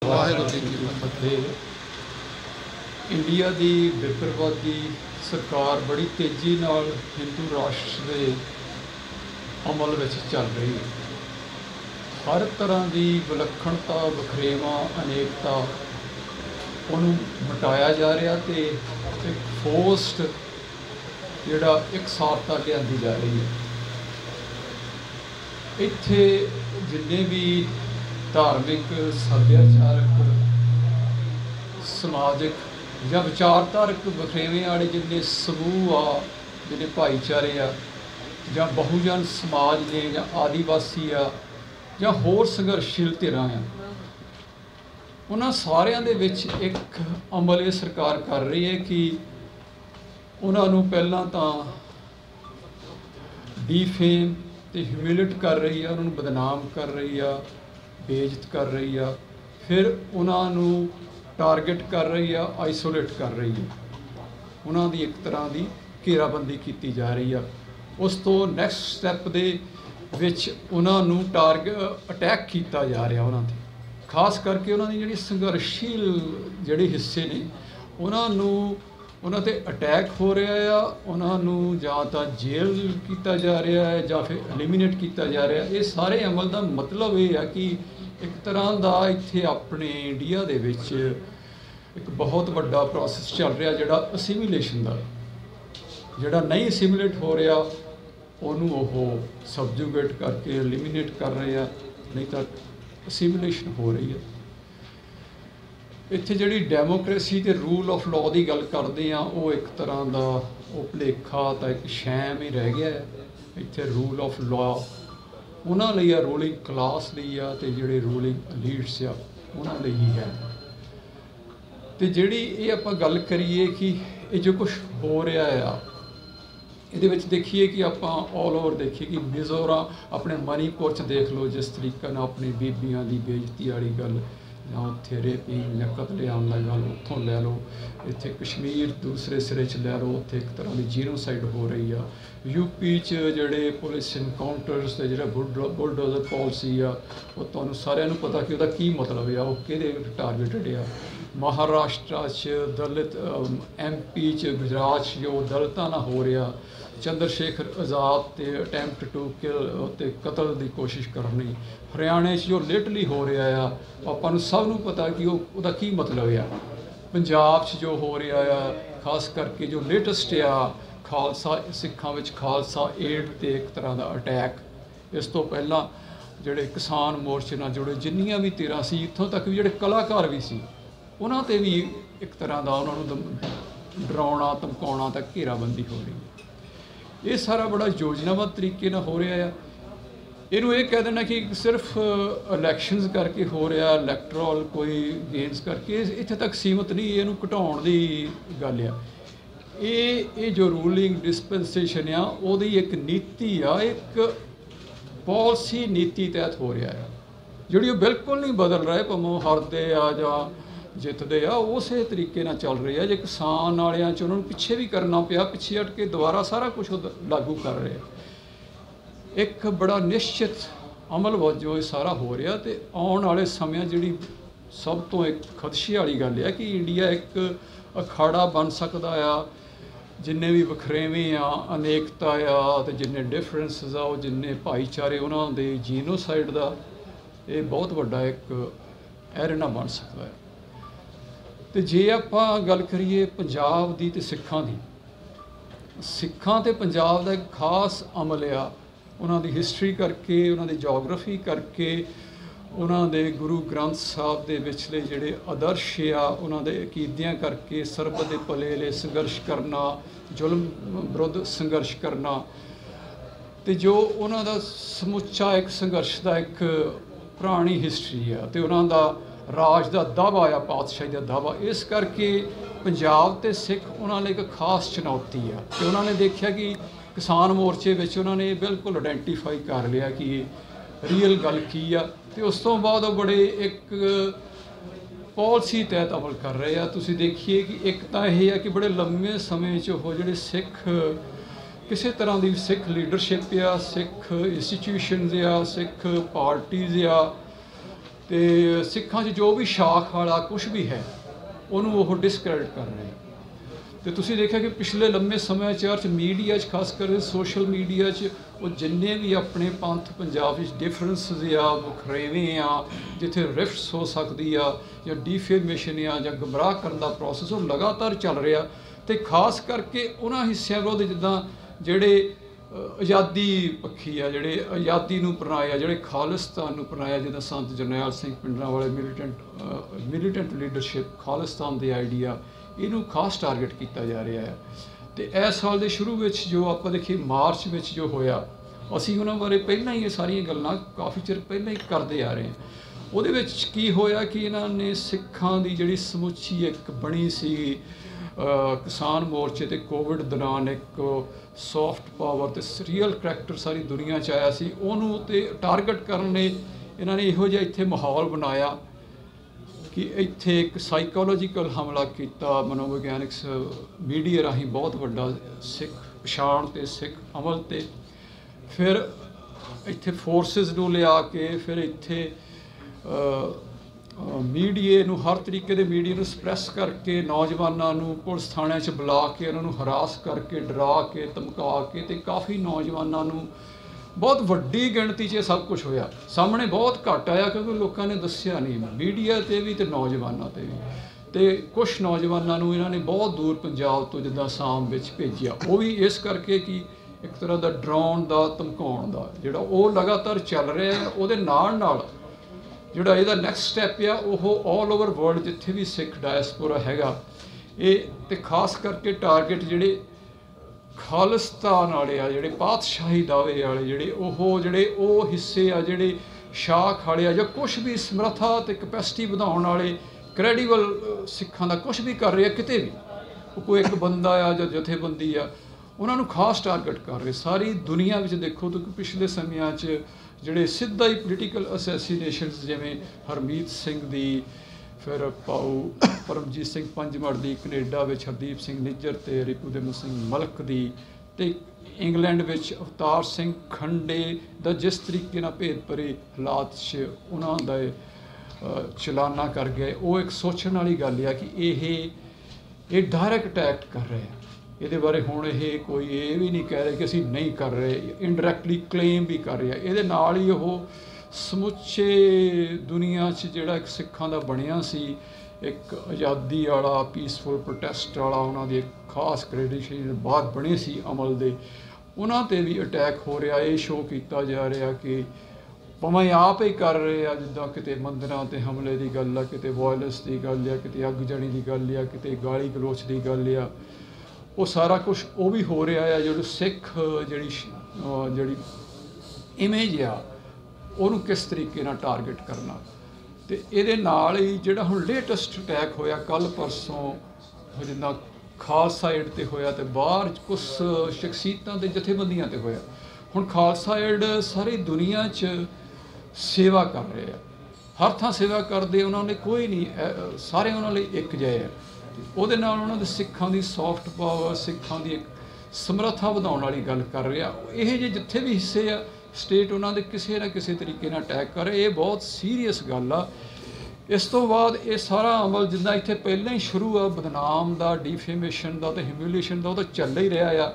ਵਾਹਿਗੁਰੂ ਜੀ ਕੀ ਫਤਿਹ। India की बिपरवादी सरकार बड़ी तेज़ी नाल हिंदू राष्ट्र के अमल में चल रही है। हर तरह की विलक्षणता वखरेवा अनेकता उन्होंने मिटाया जा रहा तो एक फोर्सड जिहड़ा एकसारता लियाती जा रही है। इत्थे जिन्ने भी धार्मिक सभ्याचारक समाजिक या विचारधारक वखरेवे वाले जिन्ने समूह आ जिन्ने भाईचारे आ या बहुजन समाज ने या आदिवासी आ या होर संघर्षशील धिरां आ, उन्हां सारिਆਂ ਦੇ ਵਿੱਚ एक अमल ये सरकार कर रही है कि उन्हां नूं पहलां तां डीफेम ते ह्यूमिलेट कर रही है, उन्होंने बदनाम कर रही है, बेइज्जत कर रही है, फिर उन्होंने टारगेट कर रही है, आइसोलेट कर रही है, उन्होंने एक तरह की घेराबंदी की जा रही है। उस तो नैक्सट स्टैप दे विच उन्होंने टारगेट अटैक किया जा रहा उन्होंने, खास करके उन्होंने जिहड़े संघर्षशील जिहड़े हिस्से ने उन्होंने ते अटैक हो रहा है, उन्होंने जां तां जेल किया जा रहा है या फिर एलिमीनेट किया जा रहा है। ये सारे अमल का मतलब ये है कि एक तरह का इत्थे अपने इंडिया दे विच एक बहुत वड्डा प्रोसैस चल रहा जिहड़ा असीमिलेशन का, जिहड़ा नहीं असीमिलेट हो रहा उन्होंने वो सबजुगेट करके एलिमीनेट कर रहे हैं, नहीं तो असीमिलेशन हो रही है। इत्थे जिहड़ी डेमोक्रेसी ते रूल ऑफ लॉ की गल करते हैं वो एक तरह का वो भुलेखा तो एक शैम ही रह गया है। इत्थे रूल ऑफ लॉ उन्हां लई आ, रूलिंग क्लास लई आ ते जिहड़े रूलिंग लीडर्स आ उन्हां लई ही है। तो जिहड़ी ये आपां गल करिए कि ये जो कुछ हो रहा है ये विच देखिए कि आपां ऑल ओवर देखिए कि मिज़ोरम अपने मणिपुर च देख लो जिस तरीके नाल अपनी बीबियां की बेइज्जती वाली गल या उत्थे रेपिंग या कतलेआम की गल उत्थों लै लो, इत्थे कश्मीर दूसरे सिरे च लै लो, उत्थे एक तरह की जीनोसाइड हो रही है। यूपी च जिहड़े पुलिस इनकाउंटर्स ते जिहड़ा बुलडोजर पॉलिसी आ वो तुहानूं सारिआं नूं पता कि उहदा की मतलब है, वो किहदे टारगेटेड आ। महाराष्ट्र च दलित MP च गुजरात च जो दलितां नाल हो रहा, चंद्रशेखर आज़ाद ते अटैम्प्ट टू किल ते कतल की कोशिश करनी, हरियाणे जो लेटली हो रहा है आपां नूं सब नूं पता कि उहदा की मतलब है। पंजाब च जो हो रहा है खास करके जो लेटेस्ट आ खालसा सिखां विच खालसा एड ते एक तरह का अटैक, इस तो पहला जिहड़े किसान मोर्चे नाल जुड़े जिन्नियां भी धिरां सी, इत्थों तक भी जिहड़े कलाकार भी सी उन्हां ते भी एक तरह का उन्होंने डराउणा धमकाउणा तक घेराबंदी हो रही है। ये सारा बड़ा योजनाबद्ध तरीके नाल हो रहा है। इनू ये कह देना कि सिर्फ इलैक्शनस करके हो रहा, इलैक्टोरल कोई गेम्स करके इत्थे तक सीमित नहीं, इनू घटाउण दी गल आ। ये जो रूलिंग डिस्पेंसेशन आ उहदी एक नीति आ, एक पॉलिसी नीति तहत हो रहा है जिहड़ी बिल्कुल नहीं बदल रहा है, भावें हारदे आ जां जितते आ उस तरीके नाल चल रही है। जो किसान वालियां च उन्होंने पिछे भी करना पिया, पिछे हट के दोबारा सारा कुछ लागू कर रहे हैं। एक बड़ा निश्चित अमल वजों ये सारा हो रहा तो आने वाले समय जी सब तो एक खदशे वाली गल है कि इंडिया एक अखाड़ा बन सकता आ, जिन्ने भी वखरेवे आ अनेकता आ तो जिन्ने डिफरेंसिस आ जिन्ने भाईचारे उन्होंने जीनोसाइड का ये बहुत वड्डा एक एरेना बन सकता है। तो जे आपां गल करिए पंजाब दी ते सिखां दी, सिखां ते पंजाब दा एक खास अमल आ, उन्हां दी हिस्टरी करके उन्हां दी जोग्राफी करके उन्हां दे गुरु ग्रंथ साहब दे विचले जिहड़े आदर्श आ उन्हां दे अकीदियां करके सरबत दे भले लई संघर्ष करना, जुल्म विरुद्ध संघर्ष करना, तो जो उन्हां दा समुच्चा एक संघर्ष का एक पुरानी हिस्टरी आ ते उन्हां दा राज का दावा आ, पातशाही का दावा। इस करके पंजाब ते सिख उन्होंने एक खास चुनौती आ कि उन्होंने देखा कि किसान मोर्चे में उन्होंने बिल्कुल आइडेंटिफाई कर लिया कि रीयल गल की आ, तो उस तो बाद वो बड़े एक पॉलिसी तहत अमल कर रहे हैं। तुसीं देखिए कि एक तो यह है कि बड़े लंबे समय वो जिहड़े सिख किसी तरह की सिख लीडरशिप आ, सिख इंस्टीट्यूशनस आ, सिख पार्टीज़ आ, ਤੇ ਸਿੱਖਾਂ 'ਚ ਜੋ ਵੀ ਸ਼ਾਖ ਵਾਲਾ ਕੁਛ ਵੀ ਹੈ ਉਹਨੂੰ ਉਹ ਡਿਸਕ੍ਰੈਡਿਟ ਕਰ ਰਹੇ ਆ। ਤੇ ਤੁਸੀਂ ਦੇਖਿਆ ਕਿ ਪਿਛਲੇ ਲੰਮੇ ਸਮੇਂ 'ਚ ਮੀਡੀਆ 'ਚ ਖਾਸ ਕਰਕੇ ਸੋਸ਼ਲ ਮੀਡੀਆ 'ਚ ਉਹ ਜਿੰਨੇ ਵੀ ਆਪਣੇ ਪੰਥ ਪੰਜਾਬ ਵਿੱਚ ਡਿਫਰੈਂਸਿਸ ਆ, ਵਖਰੇਵੇਂ ਆ, ਜਿੱਥੇ ਰਿਫਟਸ ਹੋ ਸਕਦੀ ਆ ਜਾਂ ਡੀਫੇਮੇਸ਼ਨ ਆ ਜਾਂ ਗੁੰਮਰਾਹ ਕਰਨ ਦਾ ਪ੍ਰੋਸੈਸ ਉਹ ਲਗਾਤਾਰ ਚੱਲ ਰਿਹਾ। ਤੇ ਖਾਸ ਕਰਕੇ ਉਹਨਾਂ ਹਿੱਸਿਆਂ ਵਿਰੁੱਧ ਜਿੱਦਾਂ ਜਿਹੜੇ ਆਜ਼ਾਦੀ ਪੱਖੀ ਆ, ਜਿਹੜੇ ਆਜ਼ਾਦੀ ਨੂੰ ਅਪਣਾਏ ਆ, ਜਿਹੜੇ ਖਾਲਿਸਤਾਨ ਨੂੰ ਅਪਣਾਇਆ, ਜਿੱਦਾਂ ਸੰਤ ਜਰਨੈਲ ਸਿੰਘ ਭਿੰਡਰਾਂਵਾਲੇ ਮਿਲੀਟੈਂਟ ਲੀਡਰਸ਼ਿਪ, ਖਾਲਿਸਤਾਨ ਦੇ ਆਈਡੀਆ, ਇਹਨੂੰ ਖਾਸ ਟਾਰਗੇਟ ਕੀਤਾ ਜਾ ਰਿਹਾ ਹੈ। ਤੇ ਇਸ ਸਾਲ ਦੇ ਸ਼ੁਰੂ ਵਿੱਚ ਜੋ ਆਪਾਂ ਦੇਖੀਏ ਮਾਰਚ ਵਿੱਚ ਜੋ ਹੋਇਆ, ਅਸੀਂ ਉਹਨਾਂ ਬਾਰੇ ਪਹਿਲਾਂ ਹੀ ਇਹ ਸਾਰੀਆਂ ਗੱਲਾਂ ਕਾਫੀ ਚਿਰ ਪਹਿਲਾਂ ਹੀ ਕਰਦੇ ਆ ਰਹੇ ਹਾਂ। ਉਹਦੇ ਵਿੱਚ ਕੀ ਹੋਇਆ ਕਿ ਇਹਨਾਂ ਨੇ ਸਿੱਖਾਂ ਦੀ ਜਿਹੜੀ ਸਮੁੱਚੀ ਇੱਕ ਬਣੀ ਸੀ ਕਿਸਾਨ ਮੋਰਚੇ ਤੇ ਕੋਵਿਡ ਦੌਰਾਨ ਇੱਕ ਸੌਫਟ ਪਾਵਰ ਤੇ ਰੀਅਲ ਕਰੈਕਟਰ ਸਾਰੀ ਦੁਨੀਆ 'ਚ ਆਇਆ ਸੀ, ਉਹਨੂੰ ਤੇ ਟਾਰਗੇਟ ਕਰਨ ਲਈ ਇਹਨਾਂ ਨੇ ਇਹੋ ਜਿਹਾ ਇੱਥੇ ਮਾਹੌਲ ਬਣਾਇਆ ਕਿ ਇੱਥੇ ਇੱਕ ਸਾਈਕੋਲੋਜੀਕਲ ਹਮਲਾ ਕੀਤਾ, ਮਨੋਵਿਗਿਆਨਿਕਸ ਮੀਡੀਆ ਰਾਹੀਂ ਬਹੁਤ ਵੱਡਾ ਸਿੱਖ ਪਛਾਣ ਤੇ ਸਿੱਖ ਅਮਲ ਤੇ। ਫਿਰ ਇੱਥੇ ਫੋਰਸਿਸ ਨੂੰ ਲਿਆ ਕੇ ਫਿਰ ਇੱਥੇ ਮੀਡੀਏ ਨੂੰ, ਹਰ ਤਰੀਕੇ ਦੇ ਮੀਡੀਆ ਨੂੰ ਸਪਰੈਸ ਕਰਕੇ, ਨੌਜਵਾਨਾਂ ਨੂੰ ਪੁਲਿਸ ਥਾਣਿਆਂ 'ਚ ਬੁਲਾ ਕੇ ਉਹਨਾਂ ਨੂੰ ਹਰਾਸ ਕਰਕੇ, ਡਰਾ ਕੇ, ਧਮਕਾ ਕੇ, ਤੇ ਕਾਫੀ ਨੌਜਵਾਨਾਂ ਨੂੰ ਬਹੁਤ ਵੱਡੀ ਗਿਣਤੀ 'ਚ ਇਹ ਸਭ ਕੁਝ ਹੋਇਆ। ਸਾਹਮਣੇ ਬਹੁਤ ਘੱਟ ਆਇਆ ਕਿਉਂਕਿ ਲੋਕਾਂ ਨੇ ਦੱਸਿਆ ਨਹੀਂ, ਮੀਡੀਆ 'ਤੇ ਵੀ ਤੇ ਨੌਜਵਾਨਾਂ 'ਤੇ ਵੀ। ਤੇ ਕੁਛ ਨੌਜਵਾਨਾਂ ਨੂੰ ਇਹਨਾਂ ਨੇ ਬਹੁਤ ਦੂਰ ਪੰਜਾਬ ਤੋਂ ਜਿੱਦਾਂ ਅਸਾਮ ਵਿੱਚ ਭੇਜਿਆ, ਉਹ ਵੀ ਇਸ ਕਰਕੇ ਕਿ ਇੱਕ ਤਰ੍ਹਾਂ ਦਾ ਡਰਾਉਣ ਦਾ, ਧਮਕਾਉਣ ਦਾ ਜਿਹੜਾ ਉਹ ਲਗਾਤਾਰ ਚੱਲ ਰਿਹਾ ਹੈ। ਉਹਦੇ ਨਾਲ ਨਾਲ ਜਿਹੜਾ ਇਹਦਾ ਨੈਕਸਟ ਸਟੈਪ ਆ ਉਹ ਆਲ ਓਵਰ ਵਰਲਡ ਜਿੱਥੇ ਵੀ ਸਿੱਖ ਡਾਇਸਪੋਰਾ ਹੈਗਾ, ਇਹ ਤੇ ਖਾਸ ਕਰਕੇ ਟਾਰਗੇਟ ਜਿਹੜੇ ਖਾਲਿਸਤਾਨ ਵਾਲੇ ਆ, ਜਿਹੜੇ ਪਾਤਸ਼ਾਹੀ ਦਾਅਵੇ ਵਾਲੇ, ਜਿਹੜੇ ਉਹ ਹਿੱਸੇ ਆ, ਜਿਹੜੇ ਸ਼ਾਖ ਵਾਲੇ ਆ, ਜਾਂ ਕੁਛ ਵੀ ਸਮਰੱਥਾ ਤੇ ਕਪੈਸਿਟੀ ਵਧਾਉਣ ਵਾਲੇ ਕ੍ਰੈਡੀਬਲ ਸਿੱਖਾਂ ਦਾ ਕੁਛ ਵੀ ਕਰ ਰਿਹਾ ਕਿਤੇ ਵੀ, ਉਹ ਕੋਈ ਇੱਕ ਬੰਦਾ ਆ ਜਾਂ ਜਥੇਬੰਦੀ ਆ, ਉਹਨਾਂ ਨੂੰ ਖਾਸ ਟਾਰਗੇਟ ਕਰ ਰਹੇ। ਸਾਰੀ ਦੁਨੀਆ ਵਿੱਚ ਦੇਖੋ ਤਾਂ ਪਿਛਲੇ ਸਮਿਆਂ 'ਚ ਜਿਹੜੇ ਸਿੱਧਾ ਹੀ ਪੋਲੀਟੀਕਲ ਅਸੈਸੀਨੇਸ਼ਨਸ, ਜਿਵੇਂ ਹਰਮੀਤ ਸਿੰਘ ਦੀ, ਫਿਰ ਪਾਊ ਪਰਮਜੀਤ ਸਿੰਘ ਪੰਜਮੜ ਦੀ, ਕੈਨੇਡਾ ਵਿੱਚ ਹਰਦੀਪ ਸਿੰਘ ਨਿੱਜਰ ਤੇ ਰਿਪੂਦਮਨ ਸਿੰਘ ਮਲਕ ਦੀ, ਤੇ ਇੰਗਲੈਂਡ ਵਿੱਚ ਅਵਤਾਰ ਸਿੰਘ ਖੰਡੇ ਦਾ ਜਿਸ ਤਰੀਕੇ ਨਾਲ ਭੇਦ ਭਰੇ ਹਾਲਾਤ 'ਚ ਉਹਨਾਂ ਦਾ ਚਲਾਨਾ ਕਰ ਗਏ, ਉਹ ਇੱਕ ਸੋਚਣ ਵਾਲੀ ਗੱਲ ਆ ਕਿ ਇਹ ਡਾਇਰੈਕਟ ਅਟੈਕ ਕਰ ਰਹੇ ਆ। ਇਹਦੇ ਬਾਰੇ ਹੁਣ ਇਹ ਕੋਈ ਇਹ ਵੀ ਨਹੀਂ ਕਹਿ ਰਹੇ ਕਿ ਅਸੀਂ ਨਹੀਂ ਕਰ ਰਹੇ, ਇਨਡਾਇਰੈਕਟਲੀ ਕਲੇਮ ਵੀ ਕਰ ਰਿਹਾ। ਇਹਦੇ ਨਾਲ ਹੀ ਉਹ ਸਮੁੱਚੇ ਦੁਨੀਆ 'ਚ ਜਿਹੜਾ ਇੱਕ ਸਿੱਖਾਂ ਦਾ ਬਣਿਆ ਸੀ ਇੱਕ ਆਜ਼ਾਦੀ ਵਾਲਾ, ਪੀਸਫੁਲ ਪ੍ਰੋਟੈਸਟ ਵਾਲਾ, ਉਹਨਾਂ ਦੀ ਇੱਕ ਖਾਸ ਕ੍ਰੈਡੀਸ਼ਨ ਬਾਅਦ ਬਣੇ ਸੀ ਅਮਲ ਦੇ, ਉਹਨਾਂ 'ਤੇ ਵੀ ਅਟੈਕ ਹੋ ਰਿਹਾ। ਇਹ ਸ਼ੋਅ ਕੀਤਾ ਜਾ ਰਿਹਾ ਕਿ ਭਾਵੇਂ ਆਪ ਹੀ ਕਰ ਰਹੇ ਆ, ਜਿੱਦਾਂ ਕਿਤੇ ਮੰਦਿਰਾਂ 'ਤੇ ਹਮਲੇ ਦੀ ਗੱਲ ਆ, ਕਿਤੇ ਵਾਇਲੈਂਸ ਦੀ ਗੱਲ ਆ, ਕਿਤੇ ਅੱਗ ਜਾਣੀ ਦੀ ਗੱਲ ਆ, ਕਿਤੇ ਗਾਲੀ ਗਲੋਚ ਦੀ ਗੱਲ ਆ, ਉਹ ਸਾਰਾ ਕੁਛ ਉਹ ਵੀ ਹੋ ਰਿਹਾ ਆ। ਜਿਹੜੀ ਸਿੱਖ ਜਿਹੜੀ ਇਮੇਜ ਆ ਉਹਨੂੰ ਕਿਸ ਤਰੀਕੇ ਨਾਲ ਟਾਰਗੇਟ ਕਰਨਾ। ਤੇ ਇਹਦੇ ਨਾਲ ਹੀ ਜਿਹੜਾ ਹੁਣ ਲੇਟੈਸਟ ਅਟੈਕ ਹੋਇਆ ਕੱਲ੍ਹ ਪਰਸੋਂ, ਜਿੱਦਾਂ ਖਾਲਸਾ ਏਡ 'ਤੇ ਹੋਇਆ ਤੇ ਬਾਹਰ ਕੁਛ ਸ਼ਖਸੀਅਤਾਂ ਤੇ ਜਥੇਬੰਦੀਆਂ 'ਤੇ ਹੋਇਆ। ਹੁਣ ਖਾਲਸਾ ਏਡ ਸਾਰੀ ਦੁਨੀਆ 'ਚ ਸੇਵਾ ਕਰ ਰਹੇ ਆ, ਹਰ ਥਾਂ ਸੇਵਾ ਕਰਦੇ, ਉਹਨਾਂ ਨੇ ਕੋਈ ਨਹੀਂ, ਸਾਰੇ ਉਹਨਾਂ ਲਈ ਇੱਕ ਜਿਹੇ ਆ। ਉਹਦੇ ਨਾਲ ਉਹਨਾਂ ਦੇ ਸਿੱਖਾਂ ਦੀ ਸੌਫਟ ਪਾਵਰ, ਸਿੱਖਾਂ ਦੀ ਇੱਕ ਸਮਰੱਥਾ ਵਧਾਉਣ ਵਾਲੀ ਗੱਲ ਕਰ ਰਿਹਾ। ਇਹ ਜਿਹੇ ਜਿੱਥੇ ਵੀ ਹਿੱਸੇ ਆ ਸਟੇਟ ਉਹਨਾਂ ਦੇ ਕਿਸੇ ਨਾ ਕਿਸੇ ਤਰੀਕੇ ਨਾਲ ਅਟੈਕ ਕਰ ਰਹੇ, ਇਹ ਬਹੁਤ ਸੀਰੀਅਸ ਗੱਲ ਆ। ਇਸ ਤੋਂ ਬਾਅਦ ਇਹ ਸਾਰਾ ਅਮਲ ਜਿੱਦਾਂ ਇੱਥੇ ਪਹਿਲਾਂ ਹੀ ਸ਼ੁਰੂ ਆ ਬਦਨਾਮ ਦਾ, ਡੀਫੇਮੇਸ਼ਨ ਦਾ ਤੇ ਹਿਊਮਿਲੀਏਸ਼ਨ ਦਾ, ਉਹ ਤਾਂ ਚੱਲ ਹੀ ਰਿਹਾ ਆ।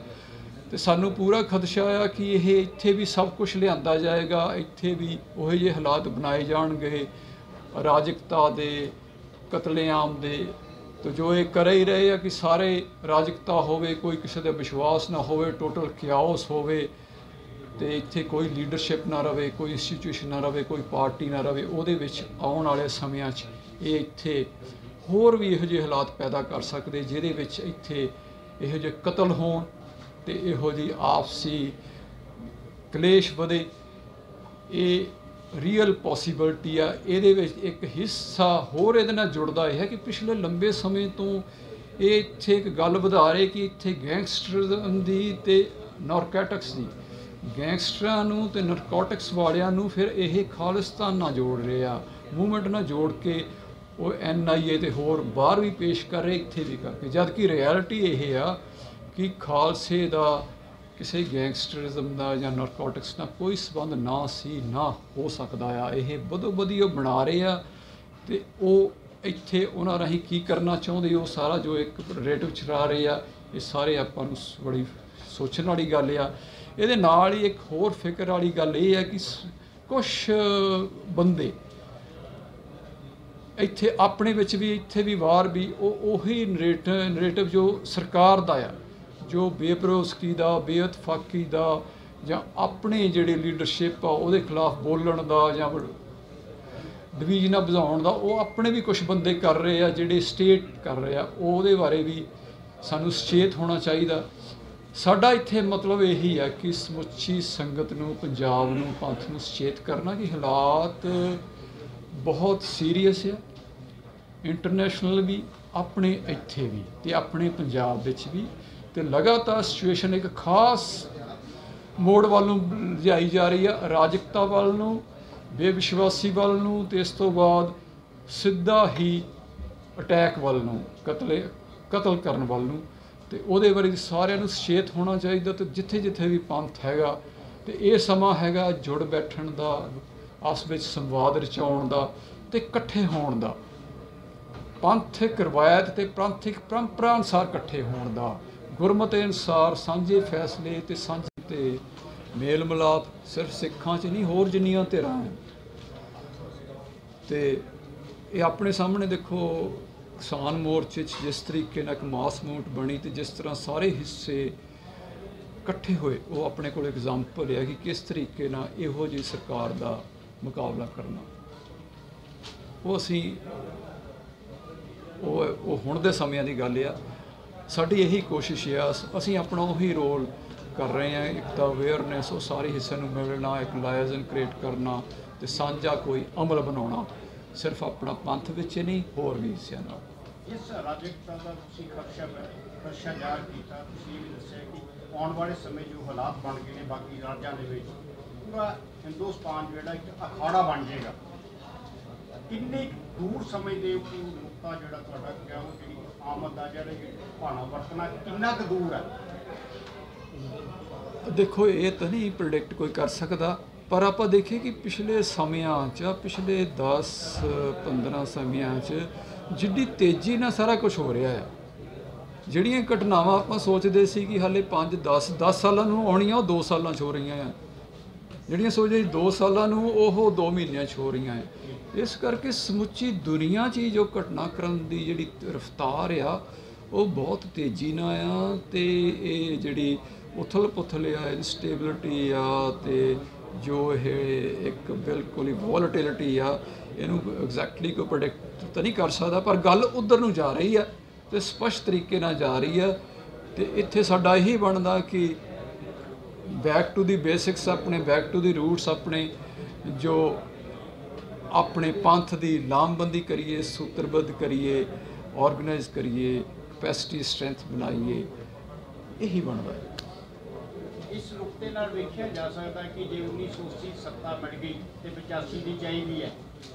ਤੇ ਸਾਨੂੰ ਪੂਰਾ ਖਦਸ਼ਾ ਆ ਕਿ ਇਹ ਇੱਥੇ ਵੀ ਸਭ ਕੁਝ ਲਿਆਂਦਾ ਜਾਏਗਾ, ਇੱਥੇ ਵੀ ਉਹੋ ਜਿਹੇ ਹਾਲਾਤ ਬਣਾਏ ਜਾਣਗੇ ਅਰਾਜਕਤਾ ਦੇ, ਕਤਲੇਆਮ ਦੇ। ਤੇ ਜੋ ਇਹ ਕਰ ਹੀ ਰਹੇ ਆ ਕਿ ਸਾਰੇ ਅਰਾਜਕਤਾ ਹੋਵੇ, ਕੋਈ ਕਿਸੇ ਦਾ ਵਿਸ਼ਵਾਸ ਨਾ ਹੋਵੇ, ਟੋਟਲ ਕਿਆਓਸ ਹੋਵੇ, ਤੇ ਇੱਥੇ ਕੋਈ ਲੀਡਰਸ਼ਿਪ ਨਾ ਰਹੇ, ਕੋਈ ਇੰਸਟੀਟਿਊਸ਼ਨ ਨਾ ਰਹੇ, ਕੋਈ ਪਾਰਟੀ ਨਾ ਰਹੇ। ਉਹਦੇ ਵਿੱਚ ਆਉਣ ਵਾਲੇ ਸਮਿਆਂ 'ਚ ਇਹ ਇੱਥੇ ਹੋਰ ਵੀ ਇਹੋ ਜਿਹੇ ਹਾਲਾਤ ਪੈਦਾ ਕਰ ਸਕਦੇ ਜਿਹਦੇ ਵਿੱਚ ਇੱਥੇ ਇਹੋ ਜਿਹੇ ਕਤਲ ਹੋਣ ਤੇ ਇਹੋ ਜਿਹੀ ਆਪਸੀ ਕਲੇਸ਼ ਵਧੇ। ਇਹ ਰੀਅਲ ਪੋਸੀਬਿਲਿਟੀ ਆ। ਇਹਦੇ ਵਿੱਚ ਇੱਕ ਹਿੱਸਾ ਹੋਰ ਇਹਦੇ ਨਾਲ ਜੁੜਦਾ ਇਹ ਹੈ ਕਿ ਪਿਛਲੇ ਲੰਬੇ ਸਮੇਂ ਤੋਂ ਇਹ ਇੱਥੇ ਇੱਕ ਗੱਲ ਵਧਾ ਰਹੇ ਕਿ ਇੱਥੇ ਗੈਂਗਸਟਰ ਦੀ ਤੇ ਨਾਰਕੋਟਿਕਸ ਦੀ, ਗੈਂਗਸਟਰਾਂ ਨੂੰ ਤੇ ਨਾਰਕੋਟਿਕਸ ਵਾਲਿਆਂ ਨੂੰ ਫਿਰ ਇਹ ਖਾਲਿਸਤਾਨ ਨਾਲ ਜੋੜ ਰਹੇ ਆ, ਮੂਵਮੈਂਟ ਨਾਲ ਜੋੜ ਕੇ ਉਹ NIA ਤੇ ਹੋਰ ਬਾਹਰ ਵੀ ਪੇਸ਼ ਕਰ ਰਹੇ, ਇੱਥੇ ਵੀ ਕਰਕੇ। ਜਦ ਕਿ ਰਿਐਲਿਟੀ ਇਹ ਆ ਕਿ ਖਾਲਸੇ ਦਾ ਕਿਸੇ ਗੈਂਗਸਟਰਿਜ਼ਮ ਦਾ ਜਾਂ ਨਾਰਕੋਟਿਕਸ ਨਾਲ ਕੋਈ ਸੰਬੰਧ ਨਾ ਸੀ, ਨਾ ਹੋ ਸਕਦਾ ਆ। ਇਹ ਬਦੋ ਬਦੀ ਉਹ ਬਣਾ ਰਹੇ ਆ ਤੇ ਉਹ ਇੱਥੇ ਉਹਨਾਂ ਰਾਹੀਂ ਕੀ ਕਰਨਾ ਚਾਹੁੰਦੇ, ਉਹ ਸਾਰਾ ਜੋ ਇੱਕ ਨਰੇਟਿਵ ਚਲਾ ਰਹੇ ਆ, ਇਹ ਸਾਰੇ ਆਪਾਂ ਨੂੰ ਬੜੀ ਸੋਚਣ ਵਾਲੀ ਗੱਲ ਆ। ਇਹਦੇ ਨਾਲ ਹੀ ਇੱਕ ਹੋਰ ਫਿਕਰ ਵਾਲੀ ਗੱਲ ਇਹ ਹੈ ਕਿ ਕੁਛ ਬੰਦੇ ਇੱਥੇ ਆਪਣੇ ਵਿੱਚ ਵੀ, ਇੱਥੇ ਵੀ ਬਾਹਰ ਵੀ, ਉਹ ਉਹੀ ਨਰੇਟਿਵ ਜੋ ਸਰਕਾਰ ਦਾ ਆ, ਜੋ ਬੇਭਰੋਸਗੀ ਦਾ, ਬੇਇਤਫਾਕੀ ਦਾ, ਜਾਂ ਆਪਣੇ ਜਿਹੜੇ ਲੀਡਰਸ਼ਿਪ ਆ ਉਹਦੇ ਖਿਲਾਫ ਬੋਲਣ ਦਾ, ਜਾਂ ਡਿਵੀਜ਼ਨਾਂ ਵਧਾਉਣ ਦਾ, ਉਹ ਆਪਣੇ ਵੀ ਕੁਛ ਬੰਦੇ ਕਰ ਰਹੇ ਆ, ਜਿਹੜੇ ਸਟੇਟ ਕਰ ਰਹੇ ਆ। ਉਹਦੇ ਬਾਰੇ ਵੀ ਸਾਨੂੰ ਸੁਚੇਤ ਹੋਣਾ ਚਾਹੀਦਾ। ਸਾਡਾ ਇੱਥੇ ਮਤਲਬ ਇਹੀ ਹੈ ਕਿ ਸਮੁੱਚੀ ਸੰਗਤ ਨੂੰ, ਪੰਜਾਬ ਨੂੰ, ਪੰਥ ਨੂੰ ਸੁਚੇਤ ਕਰਨਾ ਕਿ ਹਾਲਾਤ ਬਹੁਤ ਸੀਰੀਅਸ ਆ, ਇੰਟਰਨੈਸ਼ਨਲ ਵੀ, ਆਪਣੇ ਇੱਥੇ ਵੀ ਤੇ ਆਪਣੇ ਪੰਜਾਬ ਵਿੱਚ ਵੀ। ਤੇ ਲਗਾਤਾਰ ਸਿਚੁਏਸ਼ਨ ਇੱਕ ਖਾਸ ਮੋੜ ਵੱਲ ਨੂੰ ਲਿਜਾਈ ਜਾ ਰਹੀ ਆ, ਅਰਾਜਕਤਾ ਵੱਲ ਨੂੰ, ਬੇਵਿਸ਼ਵਾਸੀ ਵੱਲ ਨੂੰ, ਤੇ ਇਸ ਤੋਂ ਬਾਅਦ ਸਿੱਧਾ ਹੀ ਅਟੈਕ ਵੱਲ ਨੂੰ, ਕਤਲ ਕਰਨ ਵੱਲ ਨੂੰ। ਤੇ ਉਹਦੇ ਬਾਰੇ ਸਾਰਿਆਂ ਨੂੰ ਸੁਚੇਤ ਹੋਣਾ ਚਾਹੀਦਾ। ਤੇ ਜਿੱਥੇ ਜਿੱਥੇ ਵੀ ਪੰਥ ਹੈਗਾ, ਤੇ ਇਹ ਸਮਾਂ ਹੈਗਾ ਜੁੜ ਬੈਠਣ ਦਾ, ਆਪਸ ਵਿੱਚ ਸੰਵਾਦ ਰਚਾਉਣ ਦਾ ਤੇ ਇਕੱਠੇ ਹੋਣ ਦਾ, ਪੰਥਕ ਰਵਾਇਤ ਤੇ ਪੰਥਕ ਪਰੰਪਰਾ ਅਨੁਸਾਰ ਇਕੱਠੇ ਹੋਣ ਦਾ, ਗੁਰਮਤਿ ਅਨੁਸਾਰ ਸਾਂਝੇ ਫੈਸਲੇ ਤੇ ਸਾਂਝੇ ਤੇ ਮੇਲ ਮਿਲਾਪ ਸਿਰਫ ਸਿੱਖਾਂ 'ਚ ਨਹੀਂ, ਹੋਰ ਜਿੰਨੀਆਂ ਧਿਰਾਂ ਹੈ। ਤੇ ਇਹ ਆਪਣੇ ਸਾਹਮਣੇ ਦੇਖੋ ਕਿਸਾਨ ਮੋਰਚੇ 'ਚ ਜਿਸ ਤਰੀਕੇ ਨਾਲ ਇੱਕ ਮਾਸ ਮੂਵਮੈਂਟ ਬਣੀ ਤੇ ਜਿਸ ਤਰ੍ਹਾਂ ਸਾਰੇ ਹਿੱਸੇ ਇਕੱਠੇ ਹੋਏ, ਉਹ ਆਪਣੇ ਕੋਲ ਐਗਜ਼ਾਮਪਲ ਹੈ ਕਿ ਕਿਸ ਤਰੀਕੇ ਨਾਲ ਇਹੋ ਜਿਹੀ ਸਰਕਾਰ ਦਾ ਮੁਕਾਬਲਾ ਕਰਨਾ। ਉਹ ਅਸੀਂ ਉਹ ਹੁਣ ਦੇ ਸਮਿਆਂ ਦੀ ਗੱਲ ਆ। ਸਾਡੀ ਇਹੀ ਕੋਸ਼ਿਸ਼ ਆ, ਅਸੀਂ ਆਪਣਾ ਉਹੀ ਰੋਲ ਕਰ ਰਹੇ ਹਾਂ। ਇੱਕ ਤਾਂ ਅਵੇਅਰਨੈਸ, ਉਹ ਸਾਰੇ ਹਿੱਸਿਆਂ ਨੂੰ ਮਿਲਣਾ, ਇੱਕ ਲਾਇਜ਼ਨ ਕ੍ਰੀਏਟ ਕਰਨਾ ਤੇ ਸਾਂਝਾ ਕੋਈ ਅਮਲ ਬਣਾਉਣਾ, ਸਿਰਫ ਆਪਣਾ ਪੰਥ ਵਿੱਚ ਨਹੀਂ, ਹੋਰ ਵੀ ਹਿੱਸਿਆਂ ਨਾਲ। ਇਸ ਅਰਾਜਕਤਾ ਦਾ ਤੁਸੀਂ ਖਦਸ਼ਾ ਜ਼ਾਹਰ ਕੀਤਾ। ਤੁਸੀਂ ਇਹ ਵੀ ਦੱਸਿਆ ਕਿ ਆਉਣ ਵਾਲੇ ਸਮੇਂ ਜੋ ਹਾਲਾਤ ਬਣ ਗਏ ਨੇ ਬਾਕੀ ਰਾਜਾਂ ਦੇ ਵਿੱਚ, ਪੂਰਾ ਹਿੰਦੁਸਤਾਨ ਜਿਹੜਾ ਇੱਕ ਅਖਾੜਾ ਬਣ ਜਾਏਗਾ। ਕਿੰਨੇ ਦੂਰ ਸਮਝਦੇ ਹੋ ਕਿ ਨੁਕਤਾ ਜਿਹੜਾ ਤੁਹਾਡਾ ਕਿਹਾ ਜਿਹੜੀ ਆਮਦ ਦਾ ਜਿਹੜਾ ਭਾਣਾ ਵਰਤਣਾ ਕਿੰਨਾ ਕੁ ਦੂਰ ਹੈ? ਦੇਖੋ ਇਹ ਤਾਂ ਨਹੀਂ ਪ੍ਰੈਡਿਕਟ ਕੋਈ ਕਰ ਸਕਦਾ, ਪਰ ਆਪਾਂ ਦੇਖੀਏ ਕਿ ਪਿਛਲੇ ਸਮਿਆਂ 'ਚ, ਪਿਛਲੇ 10-15 ਸਮਿਆਂ 'ਚ ਜਿੱਡੀ ਤੇਜ਼ੀ ਨਾਲ ਸਾਰਾ ਕੁਝ ਹੋ ਰਿਹਾ ਹੈ, ਜਿਹੜੀਆਂ ਘਟਨਾਵਾਂ ਆਪਾਂ ਸੋਚਦੇ ਸੀ ਕਿ ਹਾਲੇ 5-10 ਸਾਲਾਂ ਨੂੰ ਆਉਣੀਆਂ, ਉਹ 2 ਸਾਲਾਂ 'ਚ ਹੋ ਰਹੀਆਂ ਆ। ਜਿਹੜੀਆਂ ਸੋਚਦੇ 2 ਸਾਲਾਂ ਨੂੰ, ਉਹ 2 ਮਹੀਨਿਆਂ 'ਚ ਹੋ ਰਹੀਆਂ ਹੈ। ਇਸ ਕਰਕੇ ਸਮੁੱਚੀ ਦੁਨੀਆ 'ਚ ਹੀ ਜੋ ਘਟਨਾਕ੍ਰਮ ਦੀ ਜਿਹੜੀ ਰਫ਼ਤਾਰ ਆ, ਉਹ ਬਹੁਤ ਤੇਜ਼ੀ ਨਾਲ ਆ। ਤੇ ਇਹ ਜਿਹੜੀ ਉਥਲ ਪੁਥਲ ਆ, ਇਨਸਟੇਬਿਲਿਟੀ ਆ, ਤੇ ਜੋ ਇਹ ਇੱਕ ਬਿਲਕੁਲ ਹੀ ਵੋਲਟਿਲਿਟੀ ਆ, ਇਹਨੂੰ ਐਗਜ਼ੈਕਟਲੀ ਕੋਈ ਪ੍ਰੈਡਿਕਟ ਤਾਂ ਨਹੀਂ ਕਰ ਸਕਦਾ, ਪਰ ਗੱਲ ਉੱਧਰ ਨੂੰ ਜਾ ਰਹੀ ਆ ਤੇ ਸਪਸ਼ਟ ਤਰੀਕੇ ਨਾਲ ਜਾ ਰਹੀ ਆ। ਤੇ ਇੱਥੇ ਸਾਡਾ ਇਹੀ ਬਣਦਾ ਕਿ ਬੈਕ ਟੂ ਦੀ ਬੇਸਿਕਸ, ਆਪਣੇ ਬੈਕ ਟੂ ਦੀ ਰੂਟਸ, ਆਪਣੇ ਜੋ ਆਪਣੇ ਪੰਥ ਦੀ ਲਾਮਬੰਦੀ ਕਰੀਏ, ਸੂਤਰਬੱਧ ਕਰੀਏ, ਆਰਗੇਨਾਈਜ਼ ਕਰੀਏ, ਕਪੈਸਿਟੀ ਸਟਰੈਂਥ ਬਣਾਈਏ, ਇਹੀ ਬਣਦਾ ਹੈ। ਇਸ ਨੁਕਤੇ ਨਾਲ ਵੇਖਿਆ ਜਾ ਸਕਦਾ ਕਿ ਜੇ 1980 ਸੱਤਾ ਮਿਲ ਗਈ ਤੇ 85 ਦੀ ਚਾਹੀਦੀ ਹੈ,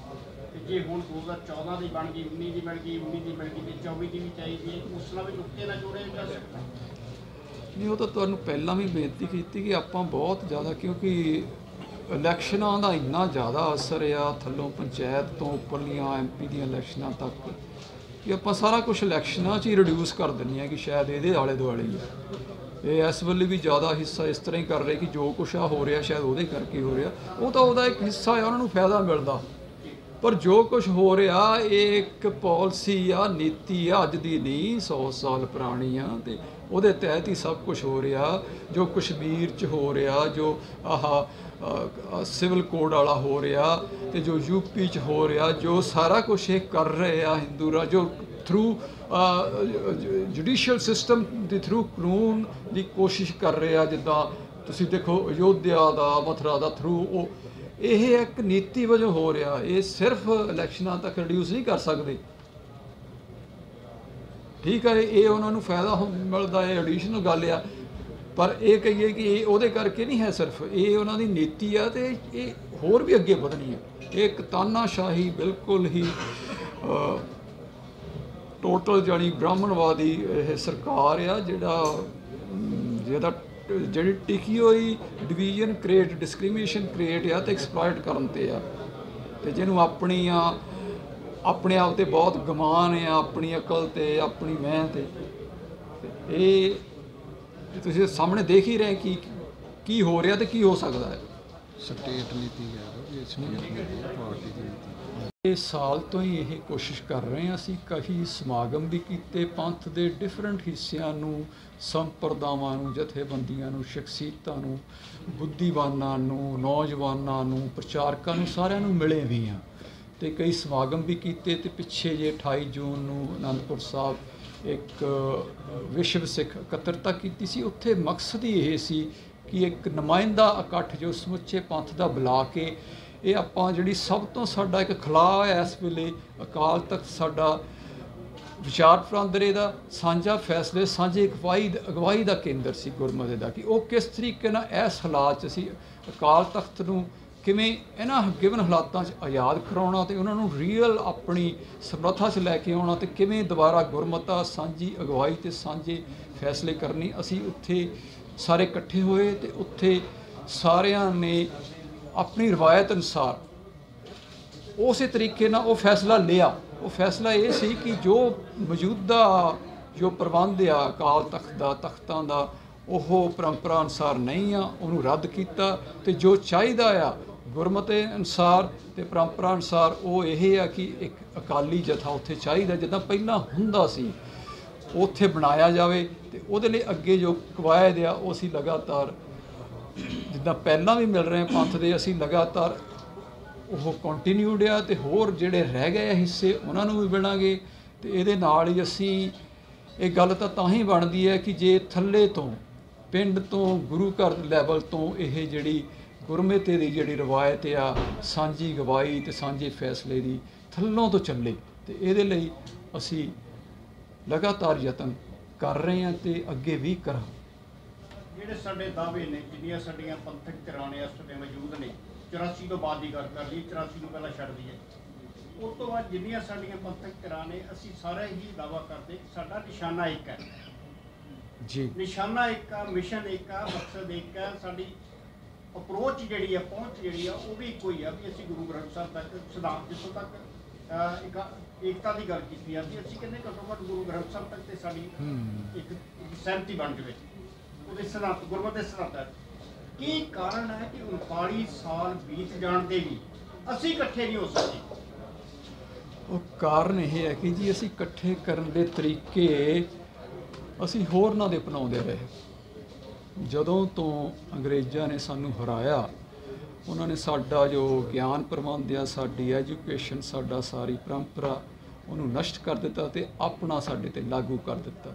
ਤੇ ਜੇ ਹੁਣ 2014 ਦੀ ਬਣ ਗਈ, 19 ਦੀ ਮਿਲ ਗਈ, 19 ਦੀ ਮਿਲ ਗਈ ਤੇ 24 ਦੀ ਵੀ ਚਾਹੀਦੀ ਹੈ, ਉਸ ਨਾਲ ਵੀ ਨੁਕਤੇ ਨਾਲ ਜੋੜਿਆ ਜਾ ਸਕਦਾ? ਨਹੀਂ, ਉਹ ਤਾਂ ਤੁਹਾਨੂੰ ਪਹਿਲਾਂ ਵੀ ਬੇਨਤੀ ਕੀਤੀ ਕਿ ਆਪਾਂ ਬਹੁਤ ਜ਼ਿਆਦਾ, ਕਿਉਂਕਿ ਇਲੈਕਸ਼ਨਾਂ ਦਾ ਇੰਨਾ ਜ਼ਿਆਦਾ ਅਸਰ ਆ ਥੱਲੋਂ ਪੰਚਾਇਤ ਤੋਂ ਉੱਪਰਲੀਆਂ MP ਦੀਆਂ ਇਲੈਕਸ਼ਨਾਂ ਤੱਕ, ਕਿ ਆਪਾਂ ਸਾਰਾ ਕੁਛ ਇਲੈਕਸ਼ਨਾਂ 'ਚ ਹੀ ਰਿਡਿਊਸ ਕਰ ਦਿੰਦੇ ਹਾਂ ਕਿ ਸ਼ਾਇਦ ਇਹਦੇ ਆਲੇ ਦੁਆਲੇ ਹੀ ਆ। ਇਹ ਇਸ ਵੇਲੇ ਵੀ ਜ਼ਿਆਦਾ ਹਿੱਸਾ ਇਸ ਤਰ੍ਹਾਂ ਹੀ ਕਰ ਰਹੇ ਕਿ ਜੋ ਕੁਛ ਆ ਹੋ ਰਿਹਾ ਸ਼ਾਇਦ ਉਹਦੇ ਕਰਕੇ ਹੋ ਰਿਹਾ। ਉਹ ਤਾਂ ਉਹਦਾ ਇੱਕ ਹਿੱਸਾ ਆ, ਉਹਨਾਂ ਨੂੰ ਫਾਇਦਾ ਮਿਲਦਾ। ਪਰ ਜੋ ਕੁਛ ਹੋ ਰਿਹਾ ਇਹ ਇੱਕ ਪਾਲਿਸੀ ਆ, ਨੀਤੀ ਆ, ਅੱਜ ਦੀ ਨਹੀਂ, 100 ਸਾਲ ਪੁਰਾਣੀ ਆ। ਤੇ ਉਹਦੇ ਤਹਿਤ ਹੀ ਸਭ ਕੁਛ ਹੋ ਰਿਹਾ। ਜੋ ਕਸ਼ਮੀਰ 'ਚ ਹੋ ਰਿਹਾ, ਜੋ ਸਿਵਲ ਕੋਡ ਵਾਲਾ ਹੋ ਰਿਹਾ, ਤੇ ਜੋ UP 'ਚ ਹੋ ਰਿਹਾ, ਜੋ ਸਾਰਾ ਕੁਛ ਇਹ ਕਰ ਰਹੇ ਆ ਹਿੰਦੂ ਰਾਜ, ਜੋ ਥਰੂ ਜੁਡੀਸ਼ੀਅਲ ਸਿਸਟਮ ਦੇ ਥਰੂ ਕਾਨੂੰਨ ਦੀ ਕੋਸ਼ਿਸ਼ ਕਰ ਰਹੇ ਆ। ਜਿੱਦਾਂ ਤੁਸੀਂ ਦੇਖੋ ਅਯੋਧਿਆ ਦਾ, ਮਥੁਰਾ ਦਾ ਥਰੂ, ਉਹ ਇਹ ਇੱਕ ਨੀਤੀ ਵਜੋਂ ਹੋ ਰਿਹਾ। ਇਹ ਸਿਰਫ ਇਲੈਕਸ਼ਨਾਂ ਤੱਕ ਰਿਡਿਊਸ ਨਹੀਂ ਕਰ ਸਕਦੇ। ਠੀਕ ਹੈ, ਇਹ ਉਹਨਾਂ ਨੂੰ ਫਾਇਦਾ ਮਿਲਦਾ, ਇਹ ਐਡੀਸ਼ਨਲ ਗੱਲ ਆ। ਪਰ ਇਹ ਕਹੀਏ ਕਿ ਇਹ ਉਹਦੇ ਕਰਕੇ ਨਹੀਂ ਹੈ, ਸਿਰਫ ਇਹ ਉਹਨਾਂ ਦੀ ਨੀਤੀ ਆ ਤੇ ਇਹ ਹੋਰ ਵੀ ਅੱਗੇ ਵਧਣੀ ਹੈ। ਇਹ ਇੱਕ ਤਾਨਾਸ਼ਾਹੀ, ਬਿਲਕੁਲ ਹੀ ਟੋਟਲ ਜਾਣੀ ਬ੍ਰਾਹਮਣਵਾਦੀ ਇਹ ਸਰਕਾਰ ਆ, ਜਿਹਦਾ ਜਿਹੜੀ ਟਿਕੀ ਹੋਈ ਡਿਵੀਜ਼ਨ ਕ੍ਰੀਏਟ ਡਿਸਕ੍ਰਿਮੀਨੇਸ਼ਨ ਕ੍ਰੀਏਟ ਆ ਤੇ ਐਕਸਪਲੋਇਟ ਕਰਨ ਤੇ ਆ ਤੇ ਜਿਹਨੂੰ ਆਪਣੀਆਂ ਆਪਣੇ ਆਪ ਤੇ ਬਹੁਤ ਗਮਾਨ ਆ ਆਪਣੀ ਅਕਲ ਤੇ ਆਪਣੀ ਮੈਂ ਤੇ ਇਹ ਤੁਸੀਂ ਸਾਹਮਣੇ ਦੇਖ ਹੀ ਰਹੇ ਕੀ ਹੋ ਰਿਹਾ ਤੇ ਕੀ ਹੋ ਸਕਦਾ ਹੈ। ਸਟੇਟ ਨੀਤੀ ਹੈ ਪਾਰਟੀ ਦੀ ਨੀਤੀ। ਇਸ ਸਾਲ ਤੋਂ ਹੀ ਇਹ ਕੋਸ਼ਿਸ਼ ਕਰ ਰਹੇ ਹਾਂ ਅਸੀਂ ਕਾਫੀ ਸਮਾਗਮ ਵੀ ਕੀਤੇ ਪੰਥ ਦੇ ਡਿਫਰੈਂਟ ਹਿੱਸਿਆਂ ਨੂੰ ਸੰਪਰਦਾਵਾਂ ਨੂੰ ਜਥੇਬੰਦੀਆਂ ਨੂੰ ਸ਼ਖਸੀਅਤਾਂ ਨੂੰ ਬੁੱਧੀਵਾਨਾਂ ਨੂੰ ਨੌਜਵਾਨਾਂ ਨੂੰ ਪ੍ਰਚਾਰਕਾਂ ਨੂੰ ਸਾਰਿਆਂ ਨੂੰ ਮਿਲੇ ਵੀ ਹਾਂ ਤੇ ਕਈ ਸਮਾਗਮ ਵੀ ਕੀਤੇ ਤੇ ਪਿੱਛੇ ਜੇ 28 ਜੂਨ ਨੂੰ ਅਨੰਦਪੁਰ ਸਾਹਿਬ ਇੱਕ ਵਿਸ਼ਵ ਸਿੱਖ ਇਕੱਤਰਤਾ ਕੀਤੀ ਸੀ। ਉੱਥੇ ਮਕਸਦ ਹੀ ਇਹ ਸੀ ਕਿ ਇੱਕ ਨੁਮਾਇੰਦਾ ਇਕੱਠ ਜੋ ਸਮੁੱਚੇ ਪੰਥ ਦਾ ਬੁਲਾ ਕੇ ਇਹ ਆਪਾਂ ਜਿਹੜੀ ਸਭ ਤੋਂ ਸਾਡਾ ਇੱਕ ਖਲਾਅ ਹੈ ਇਸ ਵੇਲੇ ਅਕਾਲ ਤਖਤ ਸਾਡਾ ਵਿਚਾਰ ਵਟਾਂਦਰੇ ਦਾ ਸਾਂਝਾ ਫੈਸਲੇ ਸਾਂਝੇ ਅਗਵਾਈ ਦਾ ਕੇਂਦਰ ਸੀ ਗੁਰਮਤਿ ਦਾ ਕਿ ਉਹ ਕਿਸ ਤਰੀਕੇ ਨਾਲ ਇਸ ਹਾਲਾਤ 'ਚ ਅਸੀਂ ਅਕਾਲ ਤਖਤ ਨੂੰ ਕਿਵੇਂ ਇਹਨਾਂ ਗਿਵਨ ਹਾਲਾਤਾਂ 'ਚ ਆਜ਼ਾਦ ਕਰਾਉਣਾ ਤੇ ਉਹਨਾਂ ਨੂੰ ਰੀਅਲ ਆਪਣੀ ਸਮਰੱਥਾ 'ਚ ਲੈ ਕੇ ਆਉਣਾ ਤੇ ਕਿਵੇਂ ਦੁਬਾਰਾ ਗੁਰਮਤਾ ਸਾਂਝੀ ਅਗਵਾਈ ਤੇ ਸਾਂਝੇ ਫੈਸਲੇ ਕਰਨੀ। ਅਸੀਂ ਉੱਥੇ ਸਾਰੇ ਇਕੱਠੇ ਹੋਏ ਤੇ ਉੱਥੇ ਸਾਰਿਆਂ ਨੇ ਆਪਣੀ ਰਵਾਇਤ ਅਨੁਸਾਰ ਉਸੇ ਤਰੀਕੇ ਨਾਲ ਉਹ ਫੈਸਲਾ ਲਿਆ। ਉਹ ਫੈਸਲਾ ਇਹ ਸੀ ਕਿ ਜੋ ਮੌਜੂਦਾ ਜੋ ਪ੍ਰਬੰਧ ਆ ਅਕਾਲ ਤਖਤ ਦਾ ਤਖਤਾਂ ਦਾ ਉਹ ਪਰੰਪਰਾ ਅਨੁਸਾਰ ਨਹੀਂ ਆ ਉਹਨੂੰ ਰੱਦ ਕੀਤਾ ਤੇ ਜੋ ਚਾਹੀਦਾ ਆ ਗੁਰਮਤਿ ਅਨੁਸਾਰ ਤੇ ਪਰੰਪਰਾ ਅਨੁਸਾਰ ਉਹ ਇਹ ਆ ਕਿ ਇੱਕ ਅਕਾਲੀ ਜਥਾ ਉੱਥੇ ਚਾਹੀਦਾ ਜਿੱਦਾਂ ਪਹਿਲਾਂ ਹੁੰਦਾ ਸੀ ਉੱਥੇ ਬਣਾਇਆ ਜਾਵੇ ਤੇ ਉਹਦੇ ਲਈ ਅੱਗੇ ਜੋ ਕਵਾਇਦ ਆ ਉਹ ਅਸੀਂ ਲਗਾਤਾਰ ਜਿੱਦਾਂ ਪਹਿਲਾਂ ਵੀ ਮਿਲ ਰਹੇ ਪੰਥ ਦੇ ਅਸੀਂ ਲਗਾਤਾਰ ਉਹ ਕੰਟੀਨਿਊਡ ਆ ਤੇ ਹੋਰ ਜਿਹੜੇ ਰਹਿ ਗਏ ਹਿੱਸੇ ਉਹਨਾਂ ਨੂੰ ਵੀ ਬਣਾਂਗੇ ਤੇ ਇਹਦੇ ਨਾਲ ਹੀ ਅਸੀਂ ਇਹ ਗੱਲ ਤਾਂ ਹੀ ਬਣਦੀ ਹੈ ਕਿ ਜੇ ਥੱਲੇ ਤੋਂ ਪਿੰਡ ਤੋਂ ਗੁਰੂ ਘਰ ਲੈਵਲ ਤੋਂ ਇਹ ਜਿਹੜੀ ਗੁਰਮਤਿ ਦੀ ਜਿਹੜੀ ਰਵਾਇਤ ਆ ਸਾਂਝੀ ਗਵਾਈ ਤੇ ਸਾਂਝੇ ਫੈਸਲੇ ਦੀ ਥੱਲੋਂ ਤੋਂ ਚੱਲੇ ਤੇ ਇਹਦੇ ਲਈ ਅਸੀਂ ਲਗਾਤਾਰ ਯਤਨ ਕਰ ਰਹੇ ਹਾਂ ਤੇ ਅੱਗੇ ਵੀ ਕਰਾਂਗੇ। ਜਿਹੜੇ ਸਾਡੇ ਦਾਅਵੇ ਨੇ ਜਿੰਨੀਆਂ ਸਾਡੀਆਂ ਪੰਥਕ ਧਿਰਾਂ ਨੇ ਇਸ ਵੇਲੇ ਮੌਜੂਦ ਨੇ 84 ਤੋਂ ਬਾਅਦ ਦੀ ਗੱਲ ਕਰ ਲਈ 84 ਨੂੰ ਪਹਿਲਾਂ ਛੱਡ ਦਈਏ ਉਸ ਤੋਂ ਬਾਅਦ ਜਿੰਨੀਆਂ ਸਾਡੀਆਂ ਪੰਥਕ ਧਿਰਾਂ ਨੇ ਅਸੀਂ ਸਾਰੇ ਹੀ ਦਾਅਵਾ ਕਰਦੇ ਸਾਡਾ ਨਿਸ਼ਾਨਾ ਇੱਕ ਹੈ ਜੀ ਨਿਸ਼ਾਨਾ ਇੱਕ ਆ ਮਿਸ਼ਨ ਇੱਕ ਆ ਮਕਸਦ ਇੱਕ ਆ ਸਾਡੀ ਅਪਰੋਚ ਜਿਹੜੀ ਆ ਪਹੁੰਚ ਜਿਹੜੀ ਆ ਉਹ ਵੀ ਇੱਕੋ ਹੀ ਆ ਵੀ ਅਸੀਂ ਗੁਰੂ ਗ੍ਰੰਥ ਸਾਹਿਬ ਤੱਕ ਸਿਧਾਂਤ ਜਿੱਥੋਂ ਤੱਕ ਇੱਕ ਏਕਤਾ ਦੀ ਗੱਲ ਕੀਤੀ ਆ ਵੀ ਅਸੀਂ ਕਹਿੰਦੇ ਘੱਟੋ ਘੱਟ ਗੁਰੂ ਗ੍ਰੰਥ ਸਾਹਿਬ ਤੱਕ ਤੇ ਸਾਡੀ ਇੱਕ ਸਹਿਮਤੀ ਬਣ ਜਾਵੇ ਉਹਦੇ ਸਿਧਾਂਤ ਗੁਰਮਤਿ ਦੇ ਸਿਧਾਂਤ ਕੀ ਕਾਰਨ ਹੈ ਕਿ 39 ਸਾਲ ਬੀਤ ਜਾਣ ਤੇ ਵੀ ਅਸੀਂ ਇਕੱਠੇ ਨਹੀਂ ਹੋ ਸਕਦੇ। ਉਹ ਕਾਰਨ ਇਹ ਹੈ ਕਿ ਜੀ ਅਸੀਂ ਇਕੱਠੇ ਕਰਨ ਦੇ ਤਰੀਕੇ ਅਸੀਂ ਹੋਰਨਾਂ ਦੇ ਅਪਣਾਉਂਦੇ ਰਹੇ। ਜਦੋਂ ਤੋਂ ਅੰਗਰੇਜ਼ਾਂ ਨੇ ਸਾਨੂੰ ਹਰਾਇਆ ਉਹਨਾਂ ਨੇ ਸਾਡਾ ਜੋ ਗਿਆਨ ਪ੍ਰਬੰਧ ਆ ਸਾਡੀ ਐਜੂਕੇਸ਼ਨ ਸਾਡਾ ਸਾਰੀ ਪਰੰਪਰਾ ਉਹਨੂੰ ਨਸ਼ਟ ਕਰ ਦਿੱਤਾ ਤੇ ਆਪਣਾ ਸਾਡੇ ਤੇ ਲਾਗੂ ਕਰ ਦਿੱਤਾ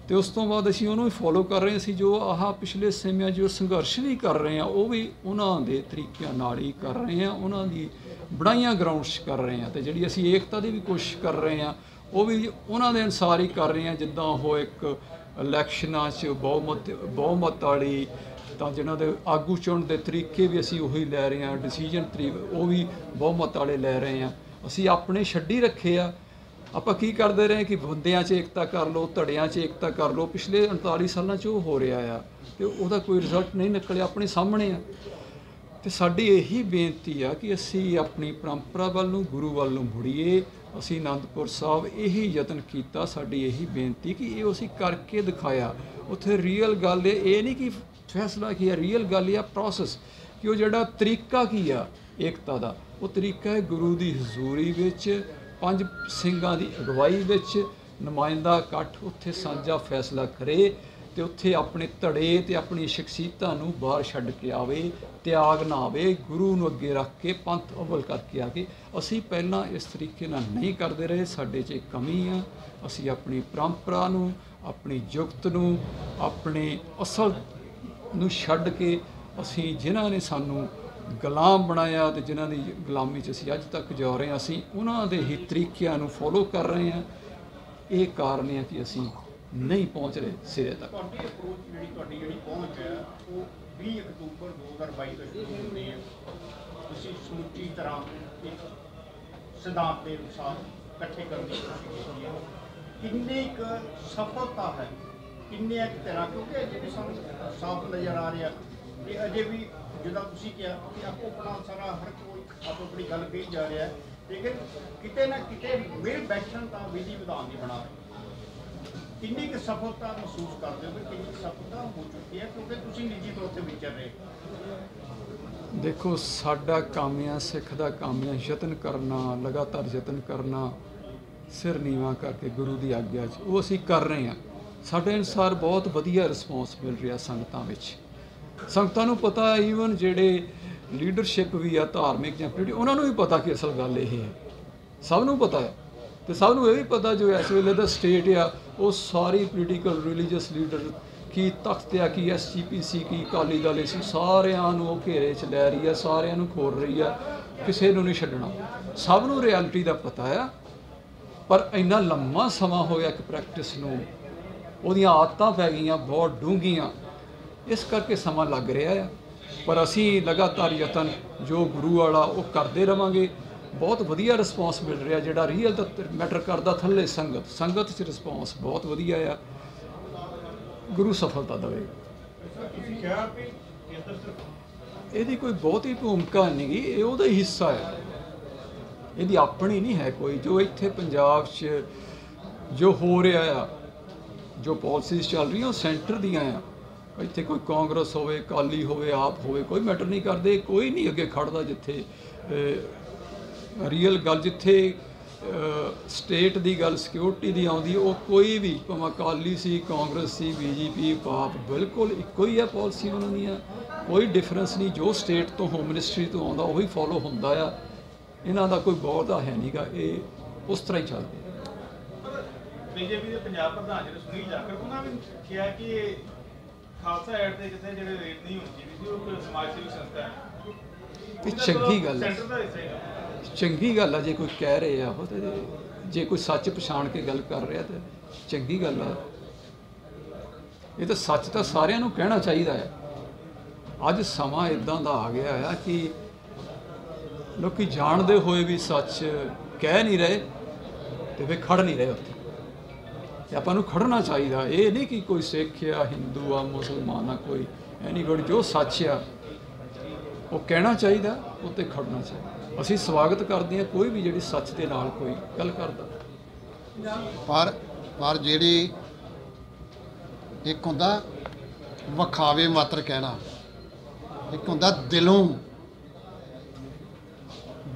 ਤੇ ਉਸ ਤੋਂ ਬਾਅਦ ਅਸੀਂ ਉਹਨੂੰ ਵੀ ਫੋਲੋ ਕਰ ਰਹੇ ਸੀ ਜੋ ਆਹ ਪਿਛਲੇ ਸਮਿਆਂ ਜੋ ਸੰਘਰਸ਼ ਵੀ ਕਰ ਰਹੇ ਆ ਉਹ ਵੀ ਉਹਨਾਂ ਦੇ ਤਰੀਕਿਆਂ ਨਾਲ ਹੀ ਕਰ ਰਹੇ ਆ ਉਹਨਾਂ ਦੀ ਬਣਾਈਆਂ ਗਰਾਊਂਡਸ ਕਰ ਰਹੇ ਆ ਤੇ ਜਿਹੜੀ ਅਸੀਂ ਏਕਤਾ ਦੀ ਵੀ ਕੋਸ਼ਿਸ਼ ਕਰ ਰਹੇ ਆ ਉਹ ਵੀ ਉਹਨਾਂ ਦੇ ਅਨੁਸਾਰ ਹੀ ਕਰ ਰਹੇ ਆ ਜਿੱਦਾਂ ਉਹ ਇੱਕ ਇਲੈਕਸ਼ਨਾਂ 'ਚ ਬਹੁਮਤ ਵਾਲੀ ਤਾਂ ਜਿਹਨਾਂ ਦੇ ਆਗੂ ਚੁਣਨ ਦੇ ਤਰੀਕੇ ਵੀ ਅਸੀਂ ਉਹੀ ਲੈ ਰਹੇ ਹਾਂ ਡਿਸੀਜਨ ਉਹ ਵੀ ਬਹੁਮਤ ਵਾਲੇ ਲੈ ਰਹੇ ਹਾਂ। ਅਸੀਂ ਆਪਣੇ ਛੱਡੀ ਰੱਖੇ ਆ ਆਪਾਂ ਕੀ ਕਰਦੇ ਰਹੇ ਕਿ ਬੰਦਿਆਂ 'ਚ ਏਕਤਾ ਕਰ ਲਓ ਧੜਿਆਂ 'ਚ ਏਕਤਾ ਕਰ ਲਓ ਪਿਛਲੇ 39 ਸਾਲਾਂ 'ਚ ਉਹ ਹੋ ਰਿਹਾ ਆ ਤੇ ਉਹਦਾ ਕੋਈ ਰਿਜ਼ਲਟ ਨਹੀਂ ਨਿਕਲਿਆ ਆਪਣੇ ਸਾਹਮਣੇ ਆ ਤੇ ਸਾਡੀ ਇਹੀ ਬੇਨਤੀ ਆ ਕਿ ਅਸੀਂ ਆਪਣੀ ਪਰੰਪਰਾ ਵੱਲ ਨੂੰ ਗੁਰੂ ਵੱਲ ਨੂੰ ਮੁੜੀਏ। ਅਸੀਂ ਅਨੰਦਪੁਰ ਸਾਹਿਬ ਇਹੀ ਯਤਨ ਕੀਤਾ ਸਾਡੀ ਇਹੀ ਬੇਨਤੀ ਕਿ ਇਹ ਅਸੀਂ ਕਰਕੇ ਦਿਖਾਇਆ ਉੱਥੇ ਰੀਅਲ ਗੱਲ ਇਹ ਨਹੀਂ ਕਿ ਫੈਸਲਾ ਕੀ ਹੈ ਰੀਅਲ ਗੱਲ ਇਹ ਆ ਪ੍ਰੋਸੈਸ ਕਿ ਉਹ ਜਿਹੜਾ ਤਰੀਕਾ ਕੀ ਆ ਏਕਤਾ ਦਾ ਉਹ ਤਰੀਕਾ ਹੈ ਗੁਰੂ ਦੀ ਹਜ਼ੂਰੀ ਵਿੱਚ ਪੰਜ ਸਿੰਘਾਂ ਦੀ ਅਗਵਾਈ ਵਿੱਚ ਨੁਮਾਇੰਦਾ ਇਕੱਠ ਉੱਥੇ ਸਾਂਝਾ ਫੈਸਲਾ ਕਰੇ ਤੇ ਉੱਥੇ ਆਪਣੇ ਧੜੇ ਤੇ ਆਪਣੀ ਸ਼ਖਸੀਅਤਾਂ ਨੂੰ ਬਾਹਰ ਛੱਡ ਕੇ ਆਵੇ ਤਿਆਗ ਨਾ ਆਵੇ ਗੁਰੂ ਨੂੰ ਅੱਗੇ ਰੱਖ ਕੇ ਪੰਥ ਅਵਲ ਕਰਕੇ ਆ ਕੇ ਅਸੀਂ ਪਹਿਲਾਂ ਇਸ ਤਰੀਕੇ ਨਾਲ ਨਹੀਂ ਕਰਦੇ ਰਹੇ ਸਾਡੇ 'ਚ ਕਮੀ ਆ ਅਸੀਂ ਆਪਣੀ ਪਰੰਪਰਾ ਨੂੰ ਆਪਣੀ ਜੁਗਤ ਨੂੰ ਆਪਣੇ ਅਸਲ ਨੂੰ ਛੱਡ ਕੇ ਅਸੀਂ ਜਿਨ੍ਹਾਂ ਨੇ ਸਾਨੂੰ ਗੁਲਾਮ ਬਣਾਇਆ ਤੇ ਜਿਨ੍ਹਾਂ ਦੀ ਗੁਲਾਮੀ 'ਚ ਅਸੀਂ ਅੱਜ ਤੱਕ ਜਾ ਰਹੇ ਹਾਂ ਅਸੀਂ ਉਹਨਾਂ ਦੇ ਹੀ ਤਰੀਕਿਆਂ ਨੂੰ ਫੋਲੋ ਕਰ ਰਹੇ ਹਾਂ। ਇਹ ਕਾਰਨ ਹੈ ਕਿ ਅਸੀਂ ਨਹੀਂ ਪਹੁੰਚ ਰਹੇ ਸਿਰੇ ਤੱਕ। ਤੁਹਾਡੀ ਅਪਰੋਚ ਤੁਹਾਡੀ ਜਿਹੜੀ ਪਹੁੰਚ ਹੈ ਉਹ 20 ਅਕਤੂਬਰ 2022 ਤੋਂ ਸ਼ੁਰੂ ਹੁੰਦੀ ਹੈ ਤੁਸੀਂ ਸਮੁੱਚੀ ਤਰ੍ਹਾਂ ਇੱਕ ਸਿਧਾਂਤ ਦੇ ਅਨੁਸਾਰ ਇਕੱਠੇ ਕਰਨ ਦੀ ਕੋਸ਼ਿਸ਼ ਕੀਤੀ ਹੈ ਕਿੰਨੀ ਕੁ ਸਫਲਤਾ ਹੈ ਕਿੰਨੇ ਕੁ ਤਰ੍ਹਾਂ, ਕਿਉਂਕਿ ਅਜੇ ਵੀ ਸਾਨੂੰ ਸਾਫ਼ ਨਜ਼ਰ ਆ ਰਿਹਾ ਕਿ ਅਜੇ ਵੀ ਜਿੱਦਾਂ ਤੁਸੀਂ ਕਿਹਾ ਕਿ ਆਪੋ ਆਪਣਾ ਸਾਰਾ ਹਰ ਕੋਈ ਆਪੋ ਆਪਣੀ ਗੱਲ ਕਹੀ ਜਾ ਰਿਹਾ ਹੈ, ਲੇਕਿਨ ਕਿਤੇ ਨਾ ਕਿਤੇ ਮਿਲ ਬੈਠਣ ਤਾਂ ਵਿਧੀ ਵਿਧਾਨ ਦੀ ਬਣਾ ਰਹੇ। ਕਿੰਨੀ ਕੁ ਸਫਲਤਾ ਮਹਿਸੂਸ ਕਰਦੇ ਹੋ ਕਿ ਕਿੰਨੀ ਕੁ ਸਫਲਤਾ ਹੋ ਚੁੱਕੀ ਹੈ, ਕਿਉਂਕਿ ਤੁਸੀਂ ਨਿੱਜੀ ਤੌਰ ਤੇ ਵਿਚਰ ਰਹੇ? ਦੇਖੋ, ਸਾਡਾ ਕੰਮ ਆ, ਸਿੱਖ ਦਾ ਕੰਮ ਆ ਯਤਨ ਕਰਨਾ, ਲਗਾਤਾਰ ਯਤਨ ਕਰਨਾ, ਸਿਰ ਨੀਵਾਂ ਕਰਕੇ ਗੁਰੂ ਦੀ ਆਗਿਆ 'ਚ, ਉਹ ਅਸੀਂ ਕਰ ਰਹੇ ਹਾਂ। ਸਾਡੇ ਅਨੁਸਾਰ ਬਹੁਤ ਵਧੀਆ ਰਿਸਪੌਂਸ ਮਿਲ ਰਿਹਾ ਸੰਗਤਾਂ ਵਿੱਚ। ਸੰਗਤਾਂ ਨੂੰ ਪਤਾ, ਈਵਨ ਜਿਹੜੇ ਲੀਡਰਸ਼ਿਪ ਵੀ ਆ ਧਾਰਮਿਕ ਜਾਂ ਪੋਲੀਟਿਕਲ, ਉਹਨਾਂ ਨੂੰ ਵੀ ਪਤਾ ਕਿ ਅਸਲ ਗੱਲ ਇਹ ਹੈ, ਸਭ ਨੂੰ ਪਤਾ ਹੈ। ਤੇ ਸਭ ਨੂੰ ਇਹ ਵੀ ਪਤਾ ਜੋ ਇਸ ਵੇਲੇ ਦਾ ਸਟੇਟ ਆ, ਉਹ ਸਾਰੀ ਪੋਲੀਟੀਕਲ ਰਿਲੀਜੀਅਸ ਲੀਡਰ ਕੀ ਤਖਤ ਆ, ਕੀ SGPC, ਕੀ ਅਕਾਲੀ ਦਲ, ਸੀ ਸਾਰਿਆਂ ਨੂੰ ਉਹ ਘੇਰੇ 'ਚ ਲੈ ਰਹੀ ਆ, ਸਾਰਿਆਂ ਨੂੰ ਖੋਲ ਰਹੀ ਆ, ਕਿਸੇ ਨੂੰ ਨਹੀਂ ਛੱਡਣਾ। ਸਭ ਨੂੰ ਰਿਐਲਿਟੀ ਦਾ ਪਤਾ ਆ, ਪਰ ਇੰਨਾ ਲੰਮਾ ਸਮਾਂ ਹੋ ਗਿਆ ਇੱਕ ਪ੍ਰੈਕਟਿਸ ਨੂੰ, ਉਹਦੀਆਂ ਆਦਤਾਂ ਪੈ ਗਈਆਂ ਬਹੁਤ ਡੂੰਘੀਆਂ, ਇਸ ਕਰਕੇ ਸਮਾਂ ਲੱਗ ਰਿਹਾ ਆ। ਪਰ ਅਸੀਂ ਲਗਾਤਾਰ ਯਤਨ ਜੋ ਗੁਰੂ ਵਾਲਾ ਉਹ ਕਰਦੇ ਰਵਾਂਗੇ। ਬਹੁਤ ਵਧੀਆ ਰਿਸਪੌਂਸ ਮਿਲ ਰਿਹਾ, ਜਿਹੜਾ ਰੀਅਲ ਦਾ ਮੈਟਰ ਕਰਦਾ ਥੱਲੇ ਸੰਗਤ 'ਚ ਰਿਸਪੌਂਸ ਬਹੁਤ ਵਧੀਆ ਆ। ਗੁਰੂ ਸਫਲਤਾ ਦੇਵੇਗਾ। ਤੁਸੀਂ ਕਿਹਾ ਕਿ ਇਹਦੀ ਕੋਈ ਬਹੁਤੀ ਭੂਮਿਕਾ ਨਹੀਂ ਗੀ, ਇਹ ਉਹਦਾ ਹੀ ਹਿੱਸਾ ਹੈ, ਇਹਦੀ ਆਪਣੀ ਨਹੀਂ ਹੈ ਕੋਈ। ਜੋ ਇੱਥੇ ਪੰਜਾਬ 'ਚ ਜੋ ਹੋ ਰਿਹਾ ਆ, ਜੋ ਪਾਲਿਸੀਜ਼ ਚੱਲ ਰਹੀਆਂ, ਉਹ ਸੈਂਟਰ ਦੀਆਂ ਆ। ਇੱਥੇ ਕੋਈ ਕਾਂਗਰਸ ਹੋਵੇ, ਅਕਾਲੀ ਹੋਵੇ, ਆਪ ਹੋਵੇ, ਕੋਈ ਮੈਟਰ ਨਹੀਂ ਕਰਦੇ। ਕੋਈ ਨਹੀਂ ਅੱਗੇ ਖੜਦਾ ਜਿੱਥੇ ਰੀਅਲ ਗੱਲ, ਜਿੱਥੇ ਸਟੇਟ ਦੀ ਗੱਲ, ਸਿਕਿਉਰਿਟੀ ਦੀ ਆਉਂਦੀ, ਉਹ ਕੋਈ ਵੀ ਭਾਵੇਂ ਅਕਾਲੀ ਸੀ, ਕਾਂਗਰਸ ਸੀ, BJP, ਪਾਪ, ਬਿਲਕੁਲ ਇੱਕੋ ਹੀ ਆ ਪਾਲਿਸੀ ਉਹਨਾਂ ਦੀਆਂ, ਕੋਈ ਡਿਫਰੈਂਸ ਨਹੀਂ। ਜੋ ਸਟੇਟ ਤੋਂ ਹੋਮ ਮਿਨਿਸਟਰੀ ਤੋਂ ਆਉਂਦਾ ਉਹੀ ਫੋਲੋ ਹੁੰਦਾ ਆ। ਇਹਨਾਂ ਦਾ ਕੋਈ ਬਹੁਤਾ ਹੈ ਨਹੀਂ ਗਾ, ਇਹ ਉਸ ਤਰ੍ਹਾਂ ਹੀ ਚੱਲਦਾ। BJP ਦੇ ਪੰਜਾਬ ਪ੍ਰਧਾਨ ਜਿਹੜੇ ਸੁਨੀਲ ਜਾਖੜ, ਉਹਨਾਂ ਨੇ ਕਿਹਾ ਕਿ ਖਾਲਸਾ ਐਡ ਦੇ ਜਿੱਥੇ ਜਿਹੜੇ ਰੇਟ ਨਹੀਂ ਹੋਣੀ ਚਾਹੀਦੀ ਸੀ, ਉਹ ਕੋਈ ਸਮਾਜ ਸੇਵੀ ਸੰਸਥਾ ਹੈ। ਇਹ ਚੰਗੀ ਗੱਲ ਹੈ, ਸੈਂਟਰ ਦਾ ਹਿੱਸਾ ਹੈ, ਚੰਗੀ ਗੱਲ ਆ। ਜੇ ਕੋਈ ਕਹਿ ਰਹੇ ਆ ਉਹ, ਤੇ ਜੇ ਕੋਈ ਸੱਚ ਪਛਾਣ ਕੇ ਗੱਲ ਕਰ ਰਿਹਾ ਤਾਂ ਚੰਗੀ ਗੱਲ ਆ। ਇਹ ਤਾਂ ਸੱਚ ਤਾਂ ਸਾਰਿਆਂ ਨੂੰ ਕਹਿਣਾ ਚਾਹੀਦਾ ਹੈ। ਅੱਜ ਸਮਾਂ ਇਦਾਂ ਦਾ ਆ ਗਿਆ ਆ ਕਿ ਲੋਕੀ ਜਾਣਦੇ ਹੋਏ ਵੀ ਸੱਚ ਕਹਿ ਨਹੀਂ ਰਹੇ ਤੇ ਫਿਰ ਖੜ ਨਹੀਂ ਰਹੇ ਉੱਥੇ। ਤੇ ਆਪਾਂ ਨੂੰ ਖੜਨਾ ਚਾਹੀਦਾ। ਇਹ ਨਹੀਂ ਕਿ ਕੋਈ ਸਿੱਖ ਆ, ਹਿੰਦੂ ਆ, ਮੁਸਲਮਾਨ ਆ, ਕੋਈ ਐਨੀਬਡੀ, ਜੋ ਸੱਚ ਆ ਉਹ ਕਹਿਣਾ ਚਾਹੀਦਾ, ਉੱਤੇ ਖੜਨਾ ਚਾਹੀਦਾ। ਅਸੀਂ ਸਵਾਗਤ ਕਰਦੇ ਹਾਂ ਕੋਈ ਵੀ ਜਿਹੜੀ ਸੱਚ ਦੇ ਨਾਲ ਕੋਈ ਗੱਲ ਕਰਦਾ। ਪਰ ਜਿਹੜੀ ਇੱਕ ਹੁੰਦਾ ਵਿਖਾਵੇ ਮਾਤਰ ਕਹਿਣਾ, ਇੱਕ ਹੁੰਦਾ ਦਿਲੋਂ,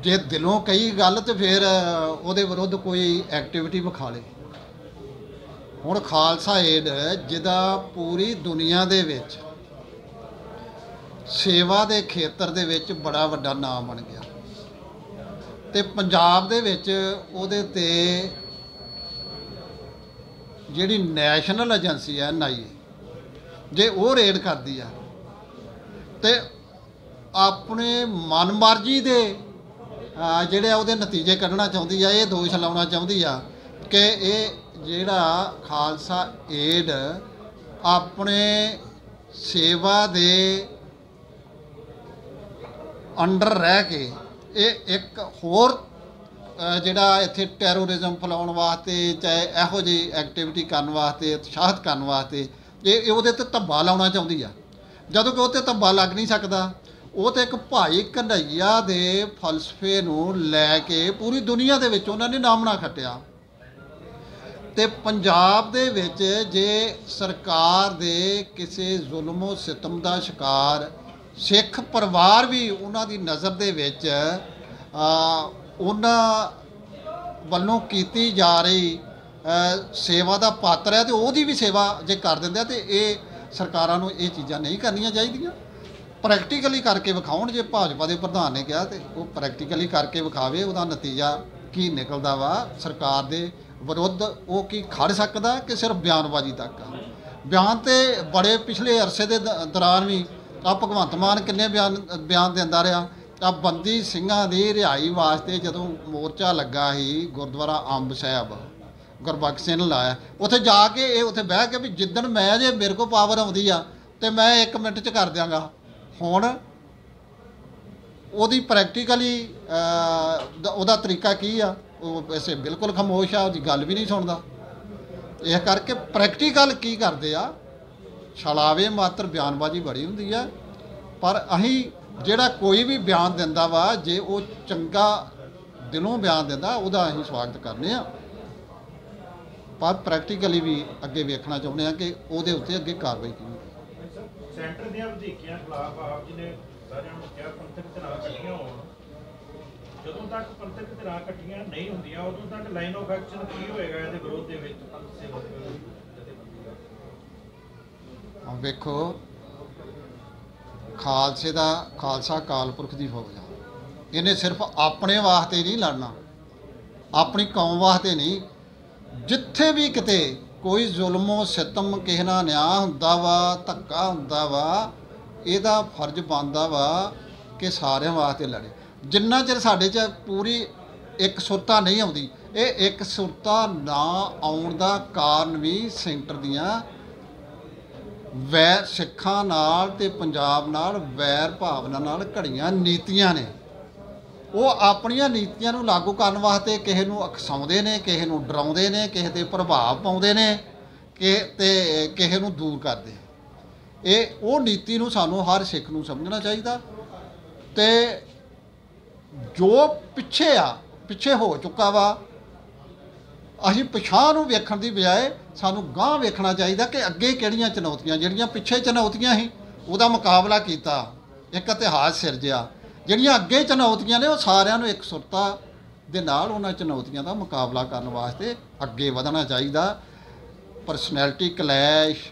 ਜੇ ਦਿਲੋਂ ਕਈ ਗੱਲ ਤੇ ਫਿਰ ਉਹਦੇ ਵਿਰੁੱਧ ਕੋਈ ਐਕਟੀਵਿਟੀ ਵਿਖਾ ਲੇ। ਹੁਣ ਖਾਲਸਾ ਏਡ ਜਿਹਦਾ ਪੂਰੀ ਦੁਨੀਆ ਦੇ ਵਿੱਚ ਸੇਵਾ ਦੇ ਖੇਤਰ ਦੇ ਵਿੱਚ ਬੜਾ ਵੱਡਾ ਨਾਮ ਬਣ ਗਿਆ, ਤੇ ਪੰਜਾਬ ਦੇ ਵਿੱਚ ਉਹਦੇ ਤੇ ਜਿਹੜੀ ਨੈਸ਼ਨਲ ਏਜੰਸੀ ਹੈ NIA, ਜੇ ਉਹ ਰੇਡ ਕਰਦੀ ਆ ਤੇ ਆਪਣੇ ਮਨਮਰਜ਼ੀ ਦੇ ਜਿਹੜੇ ਉਹਦੇ ਨਤੀਜੇ ਕੱਢਣਾ ਚਾਹੁੰਦੀ ਆ, ਇਹ ਦੋਸ਼ ਲਾਉਣਾ ਚਾਹੁੰਦੀ ਆ ਕਿ ਇਹ ਜਿਹੜਾ ਖਾਲਸਾ ਏਡ ਆਪਣੇ ਸੇਵਾ ਦੇ ਅੰਡਰ ਰਹਿ ਕੇ ਇਹ ਇੱਕ ਹੋਰ ਜਿਹੜਾ ਇੱਥੇ ਟੈਰੋਰਿਜ਼ਮ ਫੈਲਾਉਣ ਵਾਸਤੇ, ਚਾਹੇ ਇਹੋ ਜਿਹੀ ਐਕਟੀਵਿਟੀ ਕਰਨ ਵਾਸਤੇ, ਉਤਸ਼ਾਹਿਤ ਕਰਨ ਵਾਸਤੇ ਇਹ ਉਹਦੇ 'ਤੇ ਧੱਬਾ ਲਾਉਣਾ ਚਾਹੁੰਦੀ ਆ। ਜਦੋਂ ਕਿ ਉਹ 'ਤੇ ਧੱਬਾ ਲੱਗ ਨਹੀਂ ਸਕਦਾ। ਉਹ ਤਾਂ ਇੱਕ ਭਾਈ ਕਨ੍ਹਈਆ ਦੇ ਫਲਸਫੇ ਨੂੰ ਲੈ ਕੇ ਪੂਰੀ ਦੁਨੀਆ ਦੇ ਵਿੱਚ ਉਹਨਾਂ ਨੇ ਨਾਮਣਾ ਖੱਟਿਆ। ਤੇ ਪੰਜਾਬ ਦੇ ਵਿੱਚ ਜੇ ਸਰਕਾਰ ਦੇ ਕਿਸੇ ਜ਼ੁਲਮੋ ਸਿਤਮ ਦਾ ਸ਼ਿਕਾਰ ਸਿੱਖ ਪਰਿਵਾਰ ਵੀ ਉਹਨਾਂ ਦੀ ਨਜ਼ਰ ਦੇ ਵਿੱਚ ਉਹਨਾਂ ਵੱਲੋਂ ਕੀਤੀ ਜਾ ਰਹੀ ਸੇਵਾ ਦਾ ਪਾਤਰ ਹੈ, ਤੇ ਉਹਦੀ ਵੀ ਸੇਵਾ ਜੇ ਕਰ ਦਿੰਦੇ ਆ, ਤੇ ਇਹ ਸਰਕਾਰਾਂ ਨੂੰ ਇਹ ਚੀਜ਼ਾਂ ਨਹੀਂ ਕਰਨੀਆਂ ਚਾਹੀਦੀਆਂ। ਪ੍ਰੈਕਟੀਕਲੀ ਕਰਕੇ ਵਿਖਾਉਣ। ਜੇ ਭਾਜਪਾ ਦੇ ਪ੍ਰਧਾਨ ਨੇ ਕਿਹਾ ਤੇ ਉਹ ਪ੍ਰੈਕਟੀਕਲੀ ਕਰਕੇ ਵਿਖਾਵੇ, ਉਹਦਾ ਨਤੀਜਾ ਕੀ ਨਿਕਲਦਾ ਵਾ। ਸਰਕਾਰ ਦੇ ਵਿਰੁੱਧ ਉਹ ਕੀ ਖੜ ਸਕਦਾ ਕਿ ਸਿਰਫ ਬਿਆਨਬਾਜ਼ੀ ਤੱਕ ਆ। ਬਿਆਨ ਤੇ ਬੜੇ ਪਿਛਲੇ ਅਰਸੇ ਦੇ ਦੌਰਾਨ ਵੀ ਆ ਭਗਵੰਤ ਮਾਨ ਕਿੰਨੇ ਬਿਆਨ ਦਿੰਦਾ ਰਿਹਾ। ਆ ਬੰਦੀ ਸਿੰਘਾਂ ਦੀ ਰਿਹਾਈ ਵਾਸਤੇ ਜਦੋਂ ਮੋਰਚਾ ਲੱਗਾ ਸੀ ਗੁਰਦੁਆਰਾ ਅੰਬ ਸਾਹਿਬ, ਗੁਰਬਖਸ਼ ਸਿੰਘ ਲਾਇਆ, ਉੱਥੇ ਜਾ ਕੇ ਇਹ ਉੱਥੇ ਬਹਿ ਕੇ ਵੀ ਜਿੱਦਣ ਮੈਂ ਜੇ ਮੇਰੇ ਕੋਲ ਪਾਵਰ ਆਉਂਦੀ ਆ ਤੇ ਮੈਂ 1 ਮਿੰਟ 'ਚ ਕਰ ਦਿਆਂਗਾ। ਹੁਣ ਉਹਦੀ ਪ੍ਰੈਕਟੀਕਲੀ ਉਹਦਾ ਤਰੀਕਾ ਕੀ ਆ? ਉਹ ਵੈਸੇ ਬਿਲਕੁਲ ਖਾਮੋਸ਼ ਆ, ਉਹਦੀ ਗੱਲ ਵੀ ਨਹੀਂ ਸੁਣਦਾ। इस करके प्रैक्टिकल की करते आ छलावे मात्र बयानबाजी बड़ी हुंदी है पर अहीं ਜਿਹੜਾ कोई भी बयान दिंदा वा जे वो चंगा दिलों बयान दिंदा ਉਹਦਾ ਅਸੀਂ स्वागत करने आ पर प्रैक्टिकली भी अगे वेखना चाਹੁੰਦੇ ਆ कि ਉਹਦੇ ਉੱਤੇ ਅੱਗੇ ਕਾਰਵਾਈ ਕੀ ਸੈਂਟਰ ਦੀਆਂ ਵਧੀਕੀਆਂ ਖਿਲਾਫ ਆਪ ਜੀ ਨੇ ਸਾਰਿਆਂ ਨੂੰ ਕਿਹਾ ਪੰਥਕ ਧਿਰਾਂ ਇਕੱਠੀਆਂ ਹੋਣ ਜਦੋਂ ਤੱਕ ਪੰਥਕ ਧਿਰਾਂ ਇਕੱਠੀਆਂ ਨਹੀਂ ਹੁੰਦੀਆਂ ਉਦੋਂ ਤੱਕ ਲਾਈਨ ਆਫ ਐਕਸ਼ਨ ਕੀ ਹੋਏਗਾ ਇਹਦੇ ਵਿਰੋਧ ਦੇ ਵਿੱਚ ਪੰਥ ਸੇਵਾ ਹੁਣ ਵੇਖੋ ਖਾਲਸੇ ਦਾ ਖਾਲਸਾ ਕਾਲ ਪੁਰਖ ਦੀ ਫੌਜ ਆ ਇਹਨੇ ਸਿਰਫ ਆਪਣੇ ਵਾਸਤੇ ਨਹੀਂ ਲੜਨਾ ਆਪਣੀ ਕੌਮ ਵਾਸਤੇ ਨਹੀਂ ਜਿੱਥੇ ਵੀ ਕਿਤੇ ਕੋਈ ਜ਼ੁਲਮੋ ਸਿਤਮ ਕਿਸੇ ਨਾਲ ਨਿਆਂ ਹੁੰਦਾ ਵਾ ਧੱਕਾ ਹੁੰਦਾ ਵਾ ਇਹਦਾ ਫਰਜ਼ ਬਣਦਾ ਵਾ ਕਿ ਸਾਰਿਆਂ ਵਾਸਤੇ ਲੜੇ ਜਿੰਨਾ ਚਿਰ ਸਾਡੇ 'ਚ ਪੂਰੀ ਇੱਕ ਸੁਰਤਾ ਨਹੀਂ ਆਉਂਦੀ ਇਹ ਇੱਕ ਸੁਰਤਾ ਨਾ ਆਉਣ ਦਾ ਕਾਰਨ ਵੀ ਸੈਂਟਰ ਦੀਆਂ ਸਿੱਖਾਂ ਨਾਲ ਤੇ ਪੰਜਾਬ ਨਾਲ ਵੈਰ ਭਾਵਨਾ ਨਾਲ ਘੜੀਆਂ ਨੀਤੀਆਂ ਨੇ ਉਹ ਆਪਣੀਆਂ ਨੀਤੀਆਂ ਨੂੰ ਲਾਗੂ ਕਰਨ ਵਾਸਤੇ ਕਿਸੇ ਨੂੰ ਉਕਸਾਉਂਦੇ ਨੇ ਕਿਸੇ ਨੂੰ ਡਰਾਉਂਦੇ ਨੇ ਕਿਸੇ 'ਤੇ ਪ੍ਰਭਾਵ ਪਾਉਂਦੇ ਨੇ ਤੇ ਕਿਸੇ ਨੂੰ ਦੂਰ ਕਰਦੇ ਇਹ ਉਹ ਨੀਤੀ ਨੂੰ ਸਾਨੂੰ ਹਰ ਸਿੱਖ ਨੂੰ ਸਮਝਣਾ ਚਾਹੀਦਾ ਤੇ ਜੋ ਪਿੱਛੇ ਹੋ ਚੁੱਕਾ ਵਾ ਅਸੀਂ ਪਿਛਾਂਹ ਨੂੰ ਵੇਖਣ ਦੀ ਬਜਾਏ ਸਾਨੂੰ ਗਾਂਹ ਵੇਖਣਾ ਚਾਹੀਦਾ ਕਿ ਅੱਗੇ ਕਿਹੜੀਆਂ ਚੁਣੌਤੀਆਂ ਜਿਹੜੀਆਂ ਪਿੱਛੇ ਚੁਣੌਤੀਆਂ ਸੀ ਉਹਦਾ ਮੁਕਾਬਲਾ ਕੀਤਾ ਇੱਕ ਇਤਿਹਾਸ ਸਿਰਜਿਆ ਜਿਹੜੀਆਂ ਅੱਗੇ ਚੁਣੌਤੀਆਂ ਨੇ ਉਹ ਸਾਰਿਆਂ ਨੂੰ ਇੱਕ ਸੁਰਤਾ ਦੇ ਨਾਲ ਉਹਨਾਂ ਚੁਣੌਤੀਆਂ ਦਾ ਮੁਕਾਬਲਾ ਕਰਨ ਵਾਸਤੇ ਅੱਗੇ ਵਧਣਾ ਚਾਹੀਦਾ ਪਰਸਨੈਲਿਟੀ ਕਲੈਸ਼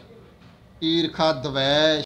ਈਰਖਾ ਦਵੈਸ਼